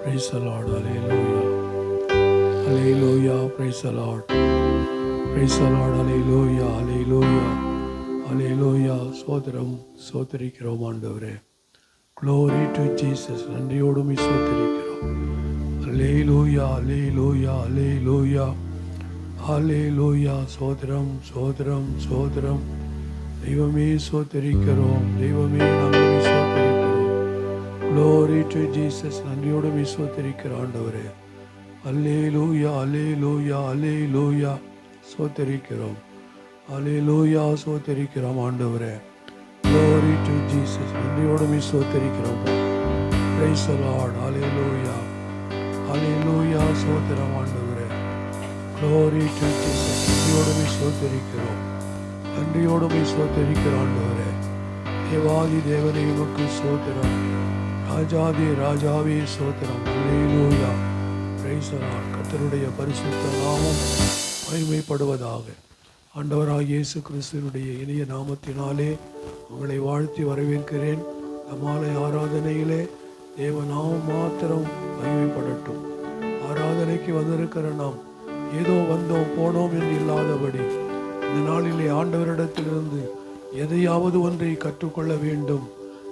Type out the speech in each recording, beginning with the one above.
Praise the Lord. Hallelujah. Hallelujah. Praise the Lord. Praise the Lord. Hallelujah. Hallelujah. Hallelujah. சோதரம் சோதரிக்கிறோம் ஆண்டவரே. Glory to Jesus. நன்றியோடும் சோதரிக்கிறோம். Hallelujah. Hallelujah. Hallelujah. Hallelujah. சோதரம் சோதரம் சோதரம். தெய்வமே சோதரிக்கிறோம். தெய்வமே நாங்கள் சோதரிக்கிறோம். Glory to Jesus. நன்றியோடு சோதரிக்கிற ஆண்டவரே. அல்லேலூயா அல்லேலூயா அல்லேலூயா சோதரிக்கிறோம். அல்லேலூயா சோதரிக்கிறோம் ஆண்டவரே. Glory to Jesus. நன்றியோடு சோதரிக்கிறோம். Praise the Lord. Hallelujah. Hallelujah சோதரம் ஆண்டவரே. Glory to Jesus. நன்றியோடு சோதரிக்கிறோம். நன்றியோடு சோதரிக்கிற ஆண்டவரே. தேவாதி தேவனே உமக்கு சோதரம். ராஜாதி ராஜாவே சோதரம். அல்லேலூயா. Praise the lord. கர்த்தருடைய பரிசுத்த நாமம் மகிமைப்படுவதாக. ஆண்டவராகிய இயேசு கிறிஸ்துவினுடைய இனிய நாமத்தினாலே உங்களை வாழ்த்தி வரவேற்கிறேன். மாலை ஆராதனையிலே தேவ நாமம் மாத்திரம் மகிமைப்படட்டும். ஆராதனைக்கு வந்திருக்கிற நாம் ஏதோ வந்தோம் போனோம் என்று இல்லாதபடி இந்த நாளிலே ஆண்டவரிடத்திலிருந்து எதையாவது ஒன்றை கற்றுக்கொள்ள வேண்டும்,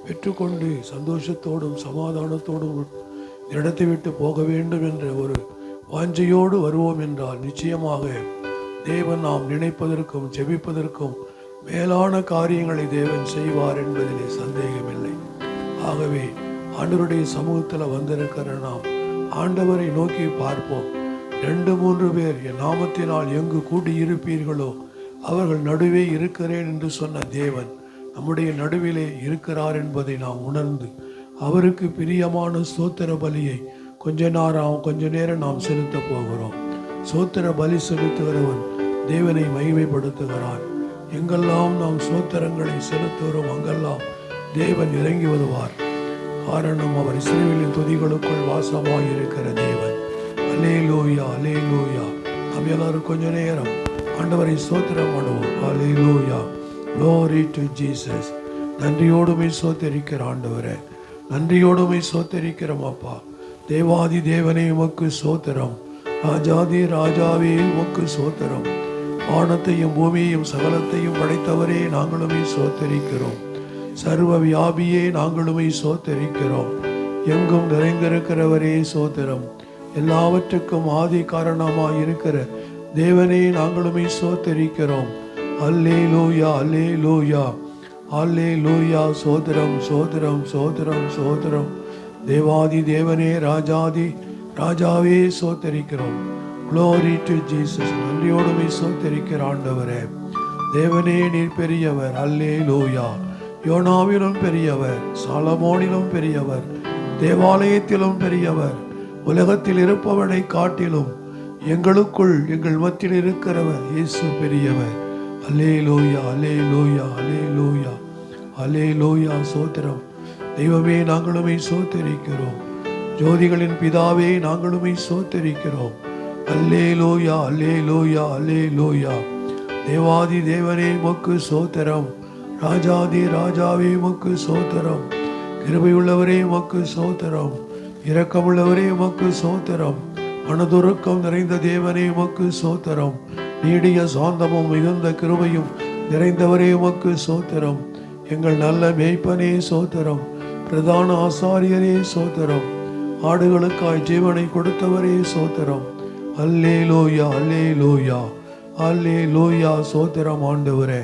பெற்றுக்கொண்டு சந்தோஷத்தோடும் சமாதானத்தோடும் இடத்தை விட்டு போக வேண்டும் என்ற ஒரு வாஞ்சையோடு வருவோம் என்றால் நிச்சயமாக தேவன் நாம் நினைப்பதற்கும் ஜெபிப்பதற்கும் மேலான காரியங்களை தேவன் செய்வார் என்பதிலே சந்தேகமில்லை. ஆகவே ஆண்டவருடைய சமூகத்தில் வந்திருக்கிற நாம் ஆண்டவரை நோக்கி பார்ப்போம். 2-3 பேர் என் நாமத்தினால் எங்கு கூடியிருப்பீர்களோ அவர்கள் நடுவே இருக்கிறேன் என்று சொன்ன தேவன் நம்முடைய நடுவிலே இருக்கிறார் என்பதை நாம் உணர்ந்து அவருக்கு பிரியமான ஸ்தோத்திர பலியை கொஞ்ச நேரம் நாம் செலுத்த போகிறோம். ஸ்தோத்திர பலி செலுத்துகிறவன் தேவனை மகிமைப்படுத்துகிறான். எங்கெல்லாம் நாம் ஸ்தோத்திரங்களை செலுத்துகிறோம் அங்கெல்லாம் தேவன் இறங்கி வருவார். காரணம் அவர் இஸ்ரவேலின் துதிகளுக்குள் வாசமாய் இருக்கிற தேவன். அல்லேலூயா அல்லேலூயா. நாம் எல்லாரும் கொஞ்ச நேரம் ஆண்டவரை ஸ்தோத்திரம் பண்ணுவோம். அல்லேலூயா. Glory to Jesus. நன்றியோடுமை சோதரிக்கிற ஆண்டவரே, நன்றியோடுமை சோதரிக்கிறோம் அப்பா. தேவாதி தேவனே உமக்கு சோத்திரம். ராஜாதி ராஜாவே உமக்கு சோத்திரம். வானத்தையும் பூமியையும் சகலத்தையும் படைத்தவரே நாங்களுமே சோதரிக்கிறோம். சர்வ வியாபியே நாங்களுமே சோதரிக்கிறோம். எங்கும் நிறைந்திருக்கிறவரே சோத்திரம். எல்லாவற்றுக்கும் ஆதி காரணமாய் இருக்கிற தேவனே நாங்களுமே சோதரிக்கிறோம். அல்லேலூயா அல்லேலூயா அல்லேலூயா. சோதரம் சோதரம் சோதரம் சோதரம். தேவாதி தேவனே ராஜாதி ராஜாவே சோதரிக்கிறோம். Glory to Jesus. நன்றியோடுமை சோதரிக்கிற ஆண்டவரே. தேவனே நீர் பெரியவர். அல்லேலூயா. யோனாவிலும் பெரியவர், சாலமோனிலும் பெரியவர், தேவாலயத்திலும் பெரியவர், உலகத்தில் இருப்பவனை காட்டிலும் எங்களுக்குள் எங்கள் மத்தியில் இருக்கிறவர் இயேசு பெரியவர். அல்லேலூயா அல்லேலூயா அல்லேலூயா அல்லேலூயா. சோத்திரம். தெய்வமே நாங்களுமே சோத்தரிக்கிறோம். ஜோதிகளின் பிதாவே நாங்களுமே சோத்தரிக்கிறோம். அல்லேலூயா அல்லேலூயா அல்லேலூயா. தேவாதி தேவனே உமக்கு சோத்திரம். ராஜாதி ராஜாவே உமக்கு சோத்திரம். கிருபையுள்ளவரே உமக்கு சோத்திரம். இரக்கமுள்ளவரே உமக்கு சோத்திரம். மனதுருக்கம் நிறைந்த தேவனே உமக்கு சோத்திரம். நீடிய சாந்தமும் மிகுந்த கிருபையும் நிறைந்தவரே உமக்கு சோத்திரம். எங்கள் நல்ல மேய்ப்பனே சோத்திரம். பிரதான ஆசாரியரே சோத்திரம். ஆடுகளுக்காய் ஜீவனை கொடுத்தவரே சோத்திரம். அல்லேலூயா, அல்லேலூயா, அல்லேலூயா. சோத்திரம் ஆண்டவரே.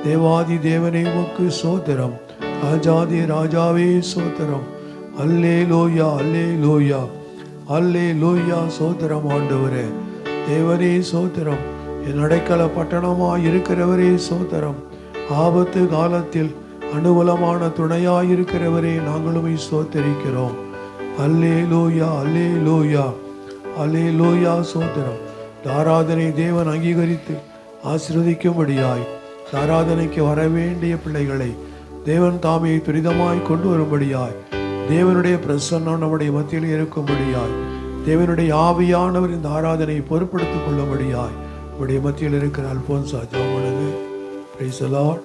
தேவாதி தேவனே உமக்கு சோத்திரம். ராஜாதி ராஜாவே சோத்திரம். அல்லேலூயா, அல்லேலூயா, அல்லேலூயா. சோத்திரம் ஆண்டவரே. தேவனே சோத்திரம். என் அடைக்கல பட்டணமாய் இருக்கிறவரே சோத்திரம். ஆபத்து காலத்தில் அனுகூலமான துணையாயிருக்கிறவரே நாங்களுமே சோத்தரிக்கிறோம். அல்லேலூயா, அல்லேலூயா, அல்லேலூயா. சோத்திரம். ஆராதனை தேவன் அங்கீகரித்து ஆசீர்வதிக்கும்படியாய் ஆராதனைக்கு வரவேண்டிய பிள்ளைகளை தேவன் தாமே துரிதமாய் கொண்டு வரும்படியாய் தேவனுடைய பிரசன்னம் நம்முடைய மத்தியில் இருக்கும்படியாய் தேவனுடைய ஆவியானவர் இந்த ஆராதனையை பொறுப்படுத்திக் கொள்ளும்படியாய் நம்முடைய மத்தியில் இருக்கிற அல்போன்சா ஜெபம். Praise the lord.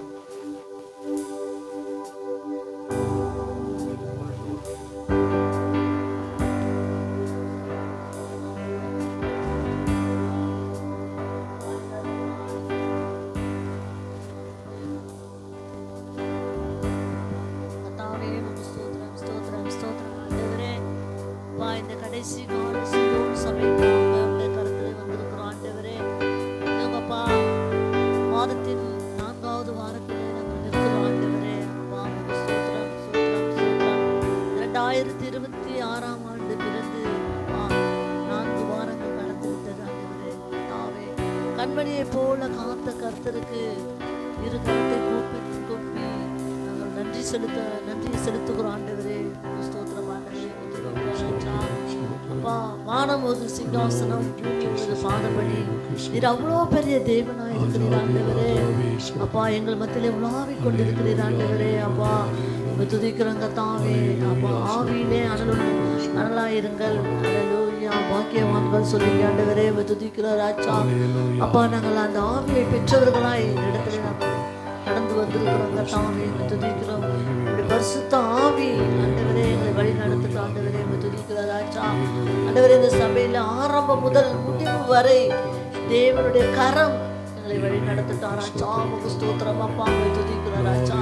கண்மணியை போல காத்த கர்த்தருக்கு இரு கரத்தை கூப்பி நாங்கள் நன்றி செலுத்துகிறோம் ஆண்டவரே. ஸ்தோத்திரம் ஆண்டவரே. அப்பா, வானம் ஒரு சிங்காசனம், பூமி ஒரு பாதபடி. இது அவ்வளோ பெரிய தேவனாய் இருக்கிறீர் ஆண்டவரே. அப்பா, எங்கள் மத்தியிலே உலாவிக் கொண்டிருக்கிறீர் ஆண்டவரே. அப்பா, துதிக்கிறோங்க தாவே. அப்பா, ஆவியிலே அனலாயிருங்கள். அல்லேலூயா. பாக்கியவான்கள் சொல்லி ஆண்டவரே துதிக்கிறார் ராஜா. அப்பா, நாங்கள் அந்த ஆவியை பெற்றவர்களாய் இடத்துல நாங்கள் கடந்து வந்திருக்கிறோங்க தாவே துதிக்கிறோம். பரிசுத்த ஆவி ஆண்டவரே எங்களை வழி நடத்துகிற ஆண்டவரே துதிக்கிறார் ராஜா. ஆண்டவரே, இந்த சபையில ஆரம்பம் முதல் முடிவு வரை தேவனுடைய கரம் எங்களை வழி நடத்துட்டார் ராஜா. உமக்கு ஸ்தோத்திரம் அப்பா. துதிக்கிறார் ராஜா.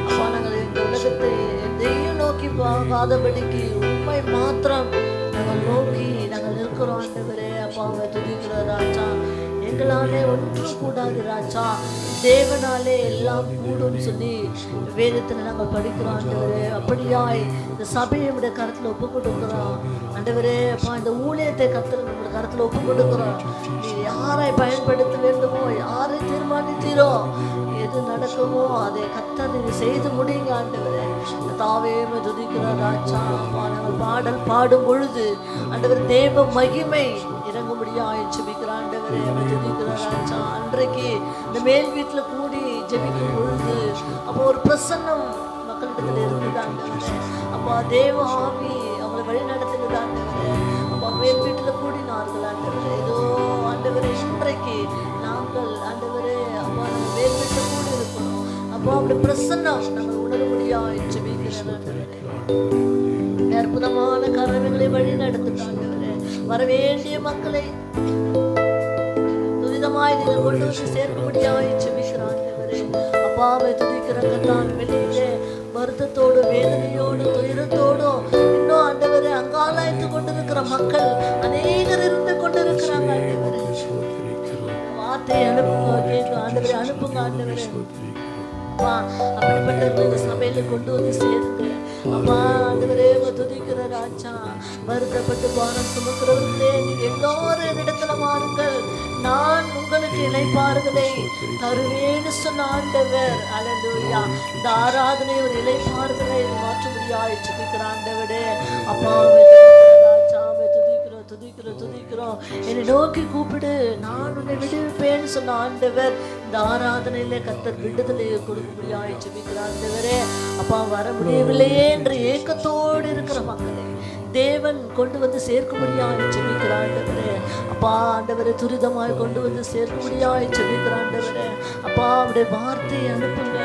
அப்பா, நாங்கள் இந்த உலகத்தை எதையும் நோக்கி போகாதபடிக்கு உண்மை மாத்திரம் நாங்கள் நோக்கி நாங்கள் இருக்கிறோம் ஆண்டவரே. அப்பா, துதிக்கிறார் ராஜா. எங்களாலே ஒன்றும் கூடாது ராஜா, தேவனாலே எல்லாம் கூடும் சொல்லி வேதத்தில் நாங்கள் படிக்கிறோம் ஆண்டவரே. அப்படியாய் இந்த சபையை விட கருத்தில் ஒப்பு கொடுக்குறோம் ஆண்டவரே. அப்பா, இந்த ஊழியத்தை கருத்தில் கருத்தில் ஒப்பு கொடுக்குறோம். நீ யாரை பயன்படுத்த வேண்டுமோ, யாரை தீர்மானித்தீரோ, எது நடக்குமோ அதை கர்த்தர் செய்து முடியுங்க ஆண்டவரே. தாவே துதிக்கிறார் ராஜா. அப்பா, நாங்கள் பாடல் பாடும் பொழுது ஆண்டவர் தேவ மகிமை இறங்கும்படியாய் ஜெபிக்கிற ஆண்டவரே துதிக்கிறார் ராஜா. அன்றைக்கு இந்த மேல் வீட்டுல கூடி ஜெபிக்கும் பொழுது அப்போ ஒரு பிரசன்னம் மக்களிடத்துல இருந்தது ஆண்டவரே. அப்பா, தேவ ஆவி அவங்களை வழி நடத்துகிறது ஆண்டவரே. அப்பா, மேல் வீட்டுல கூடினார்கள் ஆண்டவரே. ஏதோ ஆண்டவரே, இன்றைக்கு நாங்கள் ஆண்டவரே அப்பா நம்ம மேல் வீட்டுல கூடி இருக்கணும். அப்போ அப்படி பிரசன்னம் நாங்கள் உணரும்படியாய் ஜெபிக்கிறேன். அற்புதமான கரங்களை வழி நடத்துட்டாண்டவரே. வரவேண்டிய மக்களை துரிதமாய் நீங்கள் கொண்டு வந்து சேர்க்கும்படியாய் ஜெபிக்கிறாண்டவரே. அப்பாவை துதிக்கிறதான் வெளியிலே வருத்தத்தோடு வேதனையோடு துயரத்தோடும் இன்னும் ஆண்டவரே அங்காலாய்த்து கொண்டிருக்கிற மக்கள் அநேகர் இருந்து கொண்டிருக்கிறாங்க ஆண்டவரே. வார்த்தையை அனுப்புங்க ஆண்டவரே, அனுப்புங்க ஆண்டவரே. அப்பா, அப்படிப்பட்ட சபையில கொண்டு வந்து சேர்ந்து அப்பா ஆண்டவரே துதிக்கிற ராஜா. வருத்தப்பட்டு பாரம் சுமக்கிறவர்களே, நீங்க எல்லோரும் இடத்துல மாறுங்கள், நான் உங்களுக்கு இளைப்பாறுதலை தருவேன்னு சொன்ன ஆண்டவர். அல்லேலூயா. இந்த ஆராதனை ஒரு இளைப்பாறுதலை மாற்றும்படியாய் ஜெபிக்கிற ஆண்டவரே. அப்பா, துதிக்கிறோம். என்னை நோக்கி கூப்பிடு, நான் உன்னை விடுவிப்பேன்னு சொன்ன ஆண்டவர். இந்த ஆராதனையில கர்த்தர் விடுதலையை கொடுக்கும்படியாய் ஜெபிக்கிற ஆண்டவரே. அப்பா, வர முடியவில்லையே என்ற ஏக்கத்தோடு இருக்கிற மக்களை தேவன் கொண்டு வந்து சேர்க்கும்படியாய் ஜெபிக்கிற ஆண்டவரே. அப்பா ஆண்டவரே, துரிதமாய் கொண்டு வந்து சேர்க்கும்படியாய் ஜெபிக்கிற ஆண்டவரே. அப்பா, அவருடைய வார்த்தையை அனுப்புங்க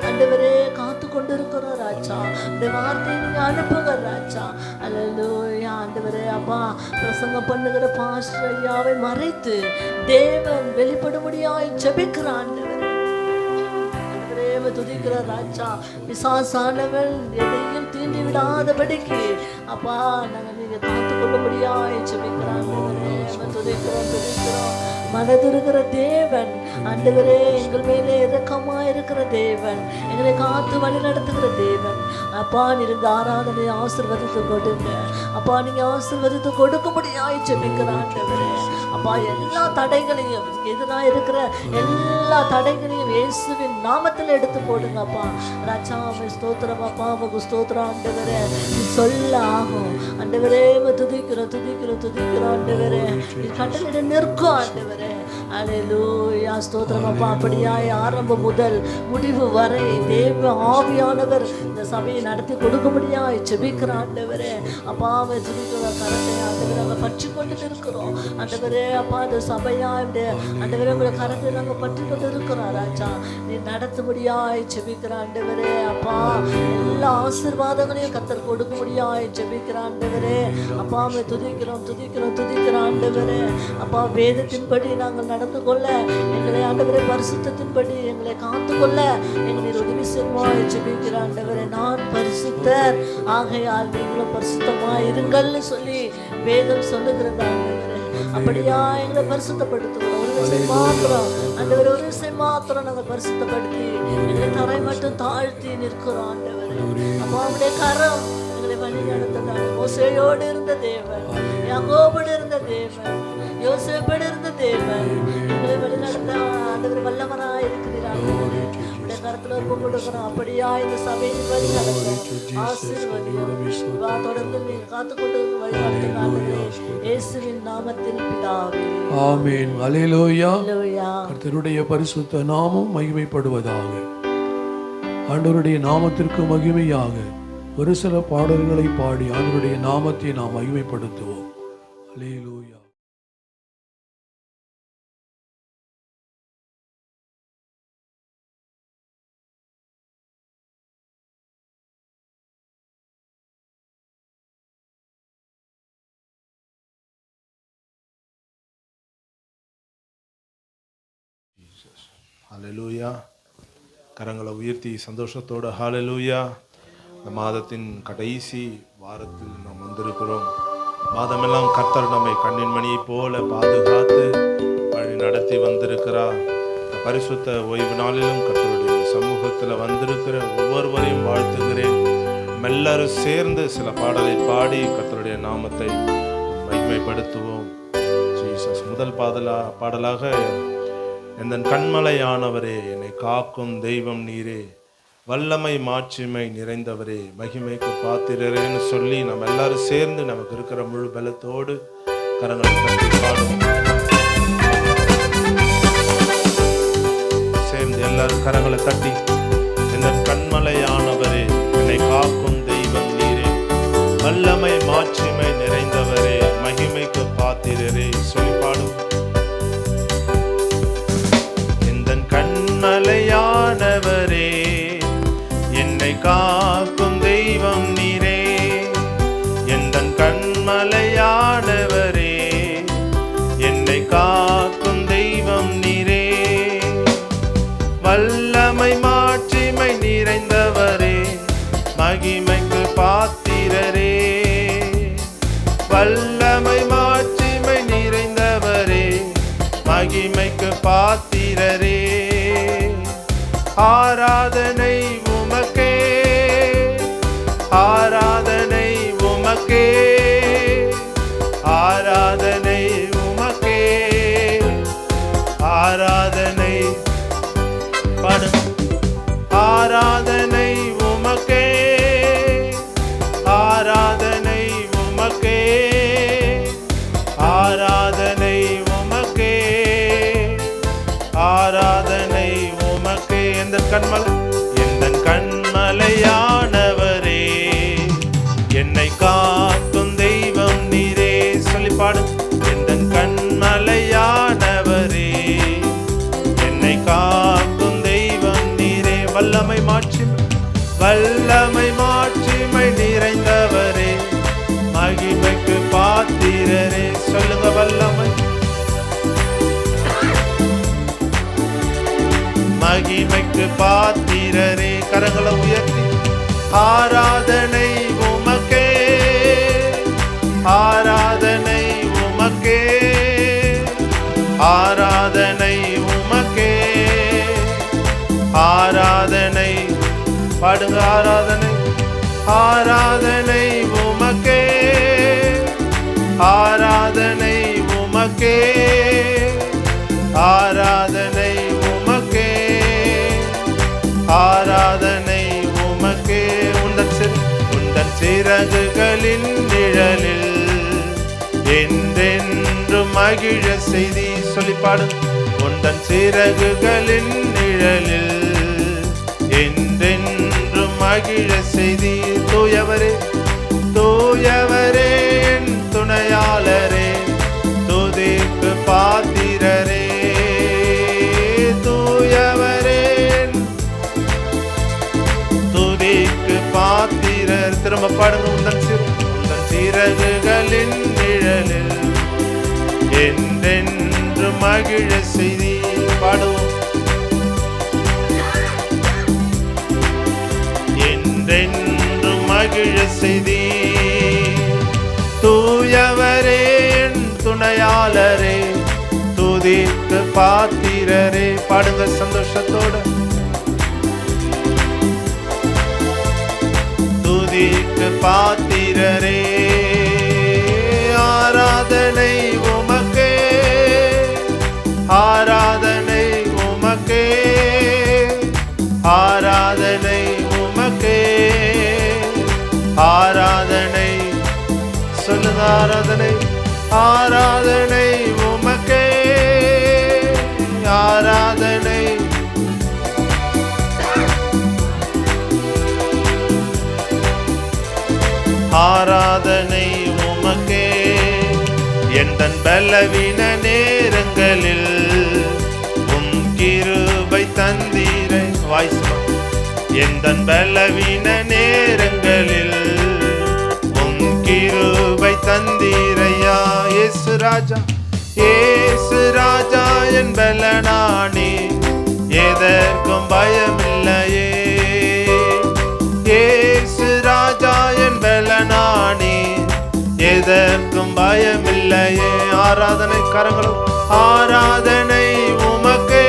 ஆண்டவரே. காத்து கொண்டு இருக்கிறோம் ராஜா, அவருடைய வார்த்தையை நீங்க அனுப்புங்க ராஜா. அல்லேலூயா ஆண்டவரே. அப்பா, பிரசங்கம் பண்ணுகிற பாஸ்டர் ஐயாவை மறைத்து தேவன் வெளிப்படும்படியாய் ஜெபிக்கிற ஆண்டவரே. துதிக்கிற ராஜா. பிசாசானவன் எதையும் தீண்டி விடாதபடிக்கு அப்பா நாங்கள் நீங்க காத்து கொள்ளும்படியாய் ஜெபிக்கிறோம். துதிக்கிறோம். மனதுருகிற தேவன் ஆண்டவரே, எங்கள் மேலே இரக்கமா இருக்கிற தேவன், எங்களை காத்து வழி நடத்துகிற தேவன். அப்பா நீங்க ஆராதனை ஆசீர்வதித்து கொடுங்க. அப்பா நீங்க ஆசீர்வதித்து கொடுக்கும்படியாய் ஜெபிக்கிற ஆண்டவரே. அப்பா எல்லா தடைகளையும் எதிராக இருக்கிற எல்லா தடைகளையும் இயேசுவின் நாமத்தில் எடுத்து போடுங்க அப்பா. ராஜாவை ஸ்தோத்திரம் அப்பா, உமக்கு ஸ்தோத்திரம் ஆண்டவரே. நீ சொல்ல ஆகும் ஆண்டவரே. துதிக்கிறோம் ஆண்டவரே. நீ கட்டளையிட நிற்கும் ஆண்டவரே. அல்லேலூயா ஸ்தோத்திரம் அப்பா. அப்படியாய் ஆரம்பம் முதல் முடிவு வரை தேவ ஆவியானவர் இந்த சபையை நடத்தி கொடுக்கும்படியாய் ஜெபிக்கிற ஆண்டவரே. அப்பாவை துதிக்கிற கரத்தை ஆண்டவரை நாங்கள் பற்றி கொண்டு இருக்கிறோம் ஆண்டவரே. அப்பா இந்த சபையா ஆண்டவரே உங்களை கரத்தை நாங்கள் பற்றி கொண்டு இருக்கிறோம் ராஜா. நீ நடத்தும்படியாய் ஜெபிக்கிற ஆண்டவரே. அப்பா எல்லா ஆசீர்வாதங்களையும் கர்த்தர் கொடுக்கும்படியாய் ஜெபிக்கிற ஆண்டவரே. அப்பாவை துதிக்கிறோம் ஆண்டவரே. அப்பா வேதத்தின்படி நாங்கள் நடந்து கொள்ள எங்களை ஆண்டவரே, பரிசுத்தத்தின்படி எங்களை காத்து கொள்ள எங்களை உதவி செய்வாய் ஜெபிக்கிற ஆண்டவரே. நான் பரிசுத்தர் ஆகையால் நீங்களும் பரிசுத்தமாய் இருங்கள்னு சொல்லி வேதம் சொல்லுகிறது ஆண்டவரே. அப்படியா எங்களை பரிசுத்தப்படுத்துகிறோம். ஒரு விஷயம் மாத்திரம் ஆண்டவரே, ஒரு விஷயம் மாத்திரம் நாங்கள் பரிசுத்தப்படுத்தி எங்களை தரை மட்டும் தாழ்த்தி நிற்கிறோம் ஆண்டவரே. அப்போ அவருடைய கரம் எங்களை வழி நடத்துகிறார். மோசேயோடு இருந்த தேவன், யாக்கோபோடு இருந்த தேவன், யோசேப்போடு இருந்த தேவன் எங்களை வழி நடத்த ஆண்டவர் வல்லவராய் இருக்கிறார். உடைய கரத்துல ஒப்பு கொடுக்கிறோம். அப்படியா இந்த சபையின் வழி நடத்தும் ஆசீர்வதியும் தொடர்ந்து நீ காத்துக்கொண்டு வழி நடத்துகிறார்கள். இயேசுவின் நாமத்தில் பிதாவே, ஆமென். அல்லேலூயா. கர்த்தருடைய பரிசுத்த நாமம் மகிமைப்படுவதாக. ஆண்டவருடைய நாமத்திற்கு மகிமையாக ஒரு சில பாடல்களை பாடி ஆண்டவருடைய நாமத்தை நாம் மகிமைப்படுத்துவோம். அல்லேலூயா. ஹல்லேலூயா. கரங்களை உயர்த்தி சந்தோஷத்தோடு ஹல்லேலூயா. இந்த மாதத்தின் கடைசி வாரத்தில் நாம் வந்திருக்கிறோம். மாதமெல்லாம் கர்த்தர் நம்மை கண்ணின் மணியை போல பாதுகாத்து வழி நடத்தி வந்திருக்கிறார். இந்த பரிசுத்த ஓய்வு நாளிலும் கர்த்தருடைய சமூகத்தில் வந்திருக்கிற ஒவ்வொருவரையும் வாழ்த்துகிறேன். எல்லாரும் சேர்ந்து சில பாடலை பாடி கர்த்தருடைய நாமத்தை மகிமைப்படுத்துவோம். ஜீசஸ். முதல் பாடலாக எந்தன் கண்மலையானவரே, என்னை காக்கும் தெய்வம் நீரே, வல்லமை மாட்சிமை நிறைந்தவரே, மகிமைக்கு பாத்திரரேன்னு சொல்லி நம்ம எல்லாரும் சேர்ந்து நமக்கு இருக்கிற முழு பலத்தோடு கரங்களை தட்டி பாடுவோம். சேர்ந்து எல்லாரும் கரங்களை தட்டி, எந்தன் கண்மலையானவரே, என்னை காக்கும் தெய்வம் நீரே, வல்லமை மாட்சிமை நிறைந்தவரே, மகிமைக்கு பாத்திரரே சொல்லி பாடுவோம். கண்மலையானவரே, என்னை காக்கும் தெய்வம் நீரே, எந்தன் கண்மலையானவரே, என்னை காக்கும் தெய்வம் நீரே, வல்லமை மாட்சிமை நிறைந்தவரே, மகிமைக்கு பாத்திரரே, வல்லமை மாட்சிமை நிறைந்தவரே, மகிமைக்கு பாத்திரரே, ஆராதனை உமக்கே, ஆராதனை உமக்கே, ஆராதனை உமக்கே, ஆராதனை பாடு, ஆராதனை உமக்கே, ஆராதனை உமக்கே, ஆராதனை உமக்கே, ஆராதனை உமக்கே. எந்தன் கண்மலையானவரே, என்னை காக்கும் தெய்வம் நீரே சொல்லி பாடு. எந்தன் கண்மலையானவரே, என்னை காக்கும் தெய்வம் நீரே, வல்லமை மாட்சிமை, வல்லமை மாட்சிமை நிறைந்தவரே, மகிமைக்கு பாத்திரரே சொல்லுங்க. வல்லமை மகிமைக்கு பாத்திரரே. கரங்களை உயர்த்தி ஆராதனை உமக்கே, ஆராதனை உமக்கே, ஆராதனை உமக்கே, ஆராதனை. பாடுங்க ஆராதனை, ஆராதனை உமக்கே, ஆராதனை உமக்கே, ஆராதனை உமக்கே, ஆராதனை உமக்கே. உந்தன் சிறகுகளின் நிழலில் என்றென்று மகிழ செய்தி சொல்லி பாடு. உந்தன் சிறகுகளின் நிழலில் என்றென்று மகிழ செய்தி. தூயவரே, தூயவரே, துணையாளரே, துதிக்கு பாத்திரரே. தூயவரே, துதிக்கு பாத்திரர். திரும்ப பாடுங்க. உந்தன் சிறகுகளின் நிழலில் என்றென்று மகிழ செய்தி. பாடுவோம். என்றென்று மகிழ செய்தி. தூயவரே, துணையாளரே, துதிக்கு பாத்திரரே. பாடுங்க சந்தோஷத்தோட. துதிக்கு பாத்திரரே. ஆராதனை உமக்கே, ஆராதனை உமக்கே, ஆராதனை உமக்கே, ஆராதனை. சொல்லுங்க ஆராதனை, ஆராதனை உமக்கே, ஆராதனை. ஆராதனை உமக்கே. எந்தன் பலவீன நேரங்களில் உம் கிருபை தந்தீரை. வாய்ஸ். எந்தன் பலவீன நேரங்களில் உம் கிருபை தந்தீரையா. இயேசு ராஜா, இயேசு ராஜா என் பலனானே, எதற்கும் பயமில்லையே. இயேசு ராஜா என் பலனானே, எதற்கும் பயமில்லையே. ஆராதனை. கரங்களும் ஆராதனை உமக்கே,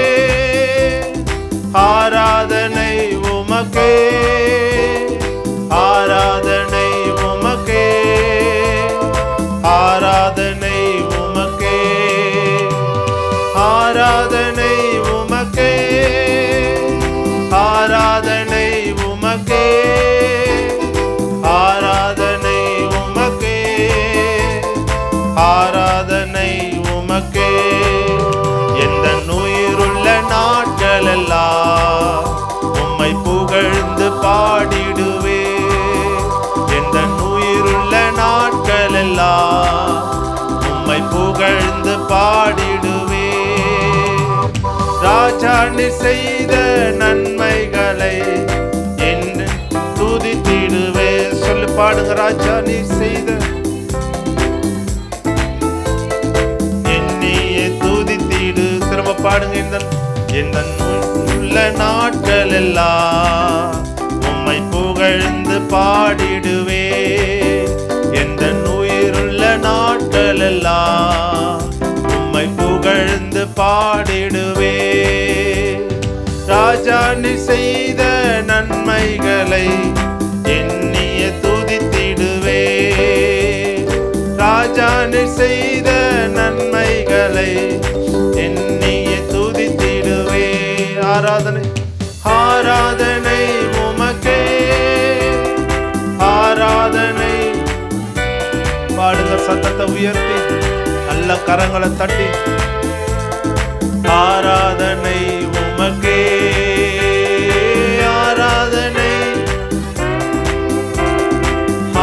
ஆராதனை உமக்கே, ஆராதனை உமக்கே, ஆராதனை உமக்கே, ஆராதனை உமக்கே, ஆராதனை உமக்கே, ஆராதனை உமக்கே, ஆராதனை உமக்கே. எந்த உயிருள்ள நாட்களெல்லாம் உம்மை புகழ்ந்து பாடிடுவே. எந்த உயிருள்ள நாட்களெல்லாம் உம்மை புகழ்ந்து பாடிடுவே. ராஜா நீ செய்த நன்மைகளை என்று துதித்திடுவே. சொல்லி பாடுங்க. ராஜா நீ செய்த என்னையே துதித்திடு. திரும்ப பாடுங்க. எந்த உள்ள நாட்கள் எல்லாம் உம்மை புகழ்ந்து பாடிடுவே. எந்த உயிருள்ள நாட்கள் எல்லாம் உம்மை புகழ்ந்து பாடிடுவே. ராஜா நீ செய்த நன்மைகளை எண்ணிய துதித்திடுவே. ராஜா நீ செய்த நன்மைகளை எண்ணிய துதித்திடுவே. ஆராதனை, ஆராதனை உமக்கே, ஆராதனை. பாடுங்க சத்தத்தை உயர்த்தி, நல்ல கரங்களை தட்டி. ஆராதனை உமக்கே, ஆராதனை,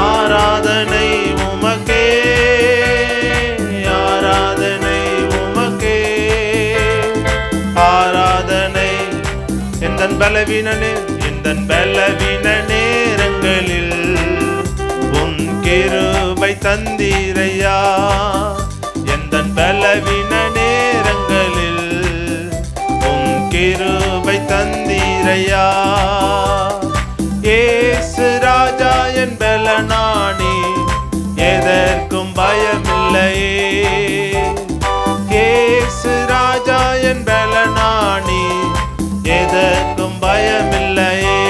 ஆராதனை உமக்கே, ஆராதனை உமக்கே, ஆராதனை. எந்தன் பலவீன நேரங்களில் உன் கிருபை தந்தீரையா. எந்தன் பலவீன நேரங்களில் உன் கிருபை நீரையா. இயேசு ராஜா என் பலனானி, எதற்கும் பயமில்லையே. இயேசு ராஜா என் பலனானி, எதற்கும் பயமில்லையே.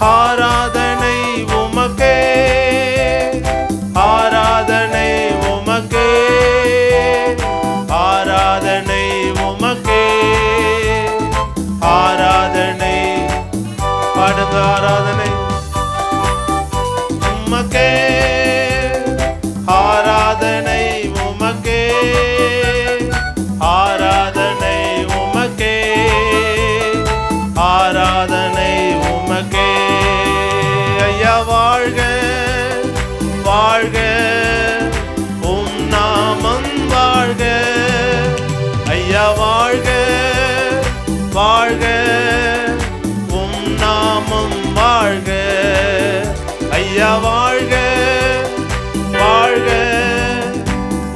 ஆராதனை உமக்கே, ஆராதனை உமக்கே, ஆராதனை உமக்கே, ஆராதனை. பாடுங்க, ஆராதனை உமக்கே, ஆராதனை உமக்கே, ஆராதனை உமக்கே, ஆராதனை உமக்கே. ஐயா வாழ்க வாழ்க, உம் நாமம் வாழ்க. ஐயா வாழ்க வாழ்க, உம் நாமம் வாழ்க. ஐயா வாழ்க வாழ்க,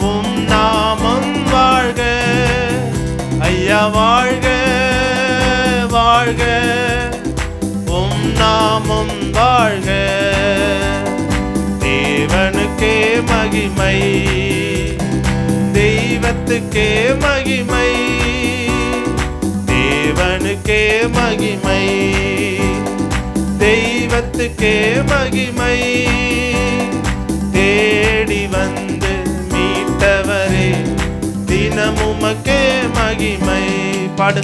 உம் நாமம் வாழ்க. ஐயா வாழ்க வாழ்க, உம் நாமம் வாழ்க. தேவனுக்கே மகிமை, தெய்வத்துக்கே மகிமை. தேவனுக்கே மகிமை, தெய்வத்துக்கே மகிமை. தேடி வந்து மீட்டவரே, தினமுமக்கே மகிமை. பாடு.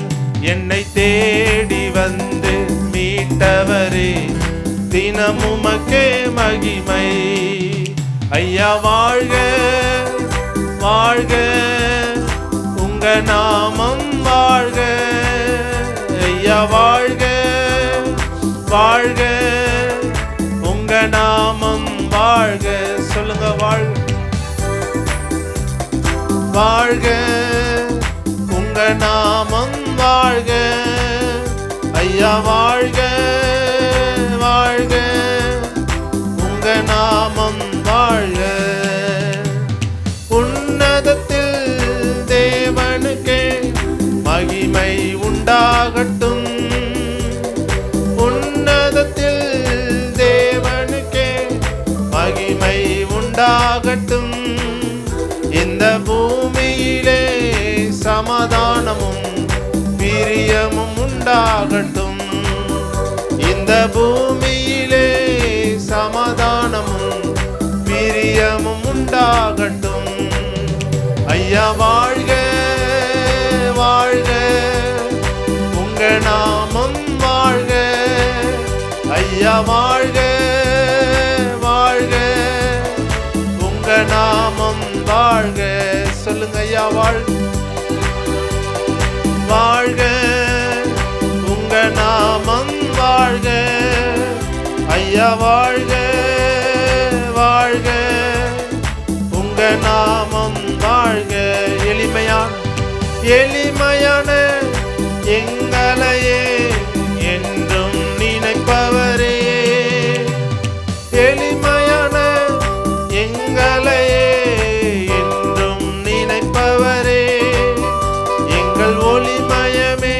என்னை தேடி வந்து மீட்டவரே, தினமுமக்கே மகிமை. ஐயா வாழ்க வாழ்க, உங்க நாமம் வாழ்க. ஐயா வாழ்க வாழ்க, உங்க நாமம் வாழ்க. சொல்லுங்க, வாழ்க வாழ்க, உங்க நாமம் வாழ்க. ஐயா வாழ்க வாழ்க, உங்க நாமம் வாழ்க. உன்னதத்தில் தேவனுக்கே மகிமை உண்டாகட்டும். உன்னதத்தில் தேவனுக்கே மகிமை உண்டாகட்டும். இந்த பூமியிலே சமாதானமும் பிரியமும் உண்டாகட்டும். இந்த பூமியிலே சமாதானமும் பிரியமும் உண்டாகட்டும். ஐயா வாழ்க வாழ்க, உங்க நாமம் வாழ்க. ஐயா வாழ்க வாழ்க, உங்க நாமம் வாழ்க. சொல்லுங்க, ஐயா வாழ்க வாழ்க, உங்க நாமம் வாழ்க. ஐயா வாழ்க வாழ்க, உங்க நாமம் வாழ்க. எளிமையான எளிமையான எங்களையே என்றும் நினைப்பவரே. எளிமையான எங்களையே என்றும் நினைப்பவரே. எங்கள் ஒளிமயமே,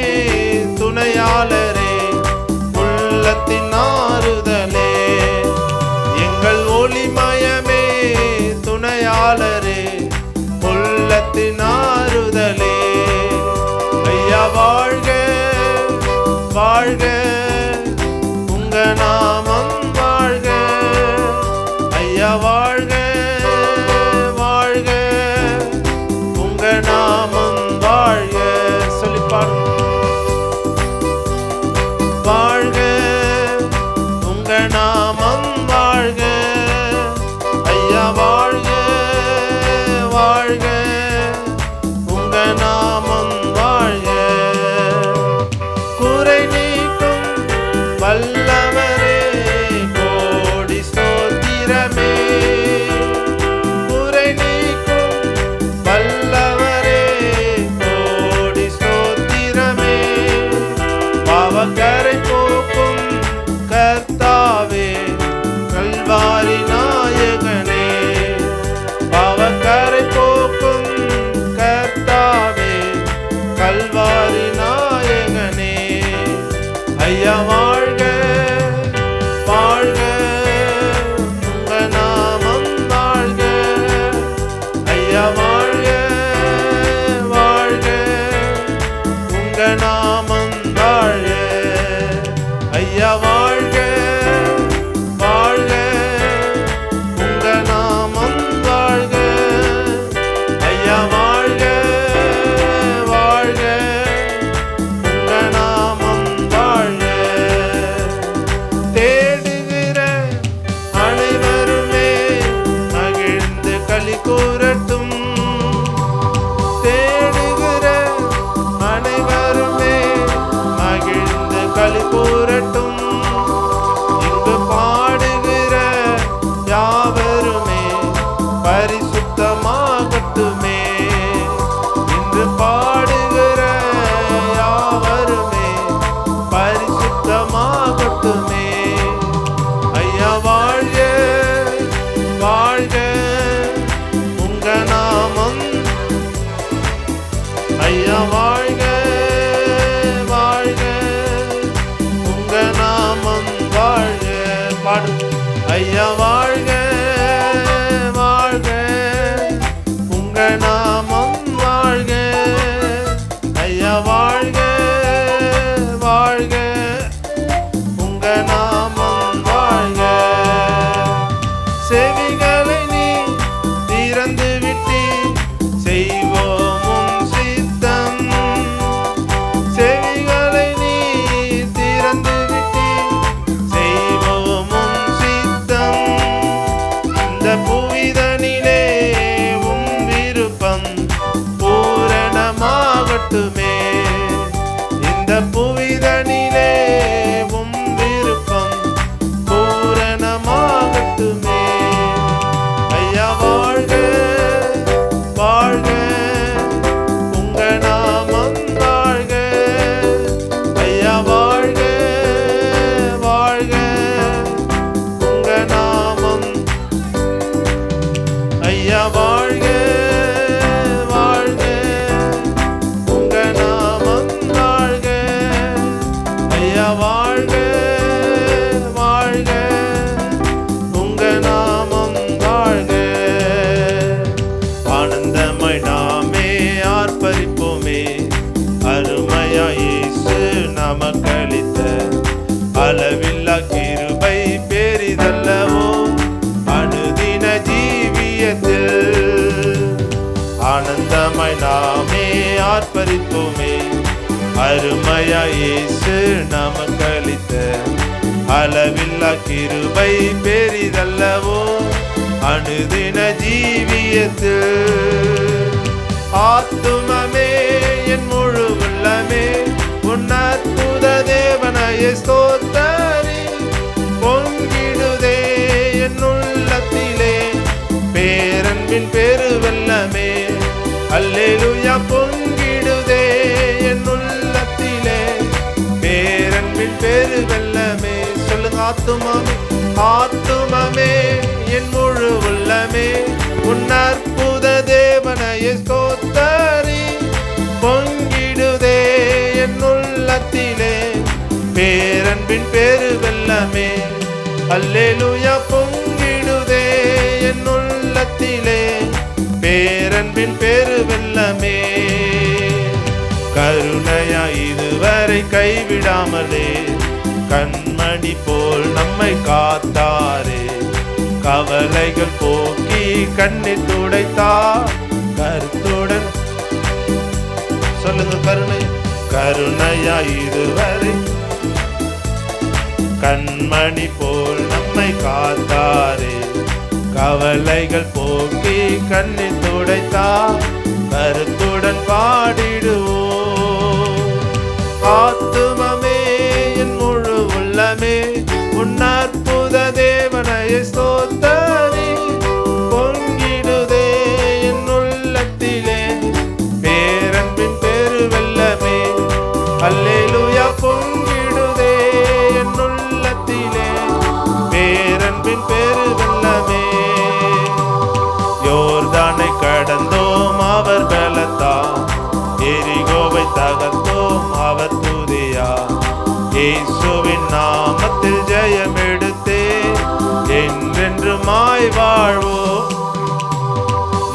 துணையாளரே, உள்ளத்தின் ஆறுதலே. எங்கள் ஒளிமயமே, துணையாளரே, உள்ளத்தின் ஆறுதலே. ஐயா வாழ்க வாழ்க, உங்க நாமம் வாழ்க. ஐயா வாழ்க வாழ்க, உங்க நாமம் வாழ்க. சொல்லிப்பாடு. வாழ்க, உங்க நாமம் வாழ்க. ஐயா வாழ்க வாழ்க, உங்க நாமம் வாழ்க. குறை நீக்கும் வல்லவரே, கோடி ஸ்தோத்திரமே. குறை நீக்கும் வல்லவரே, கோடி ஸ்தோத்திரமே. பாவக்கரை போக்கும் கர்த்தாவே, கல்வாரி நாயகனே. பாவக்கரை போக்கும் கர்த்தாவே, கல்வாரி நாயகனே. உங்க நாமம் வாழ்க. ஐயா வாழ்க வாழ்க, உங்க நாமம் வாழ்க. ஐயா வாழ்க வாழ்க, உங்க நாமம் வாழ்க. தேடுகிற அனைவருமே மகிழ்ந்து களி கூறட்டும். தேடுகிற அனைவருமே மகிழ்ந்து களி கூறட்டும். இங்கு பாடுகிற யாவருமே பரிசுத்தமாகட்டுமே. இன்று பாடுகிற யாவருமே பரிசுத்தமாகட்டுமே. ஐயா வாழ்க வாழ்க, உங்க நாமம். ஐயா வாழ்க வாழ்க, உங்க நாமம் வாழ்க. பாடு. ஐயா வாழ்க வாழ்க, உங்க நாமம் வாழ்க. ஐயா வாழ்க வாழ்க, உங்க நாமம் வாழ்க. செவிகளை நீ திறந்து விட்டு செய்வோம் உம் சித்தம். செவிகளை நீ திறந்து விட்டு செய்வோம் உம் சித்தம். இந்த புவிதனிலே உம் விருப்பம் பூரணமாகட்டுமே. இந்த புவிதனிலே உம் விருப்பம் பூரணமாகட்டுமே. ஐயா வாழ்க வாழ்க, உங்க நாமம் வாழ்க. ஐயா வாழ்க வாழ்க, உங்க நாமம். ஐயா வாழ்க வாழ்க, உங்க நாமம் வாழ்க. ஐயா வாழ்க வாழ்க, உங்க நாமம் வாழ்க. ஆனந்தமாய் நாமே ஆர்ப்பரிப்போமே, அருமையா இயேசு நமக்களித்த அளவில்லா கிருபை பெரிதல்லவோ அனுதின ஜீவியத்தில். ஆனந்தமாய் நாமே ஆர்ப்பரிப்போமே, அருமையா இயேசு நமக்களித்த அளவில்லா கிருபை பெரிதல்லவோ அனுதின ஜீவியத்தில். ஆத்துமமே என் முழு உள்ளமே உன் அற்புத தேவனையே ஸ்தோத்தரி. பொங்கிடுதே என் உள்ளத்திலே பேரன்பின் பெருவெல்லமே. அல்லேலூயா. பொங்கிடுதே என் உள்ளத்திலே பேரன்பின் பெருவெல்லமே. சொல்லுங்க. ஆத்துமமே ஆத்துமமே என் முழு உள்ளமே உன் அற்புத தேவனையே ஸ்தோத்தரி. பொங்கிடுதே என் உள்ளத்திலே பேரன்பின் பெருவெல்லமே. அல்லேலூயா. பொங்கிடுதே என் உள்ளத்திலே பேரன்பின் பெருவெல்லமே. கருணையா இதுவரை கைவிடாமலே கண்மணி போல் நம்மை காத்தாரே. கவலைகள் போக்கி கண்ணீர் துடைத்தார் கருத்துடன். சொல்லுங்க. கருணை கருணையா இதுவரை கண்மணி போல் நம்மை காத்தாரே. கவலைகள் போக்கி கண்ணீர் துடைத்தார் கருத்துடன் பாடிடுவோம். ஆத்துமமே என் முழு உள்ளமே உன் அற்புத தேவனையே ஸ்தோத்தரி. பொங்கிடுதே என் உள்ளத்திலே பேரன்பின் பெருவெல்லமே. அல்லேலூயா. பொங்கிடுதே என் உள்ளத்திலே பேரன்பின் பெருவெல்லமே. யோர்தானை கடந்தோம் அவர் பலத்தால், எரிகோவை தகர்த்தோம் அவர் துதியா. இயேசுவின் நாமத்தில் ஜெயம் எடுத்தே என்றென்றுமாய் வாழ்வோம்.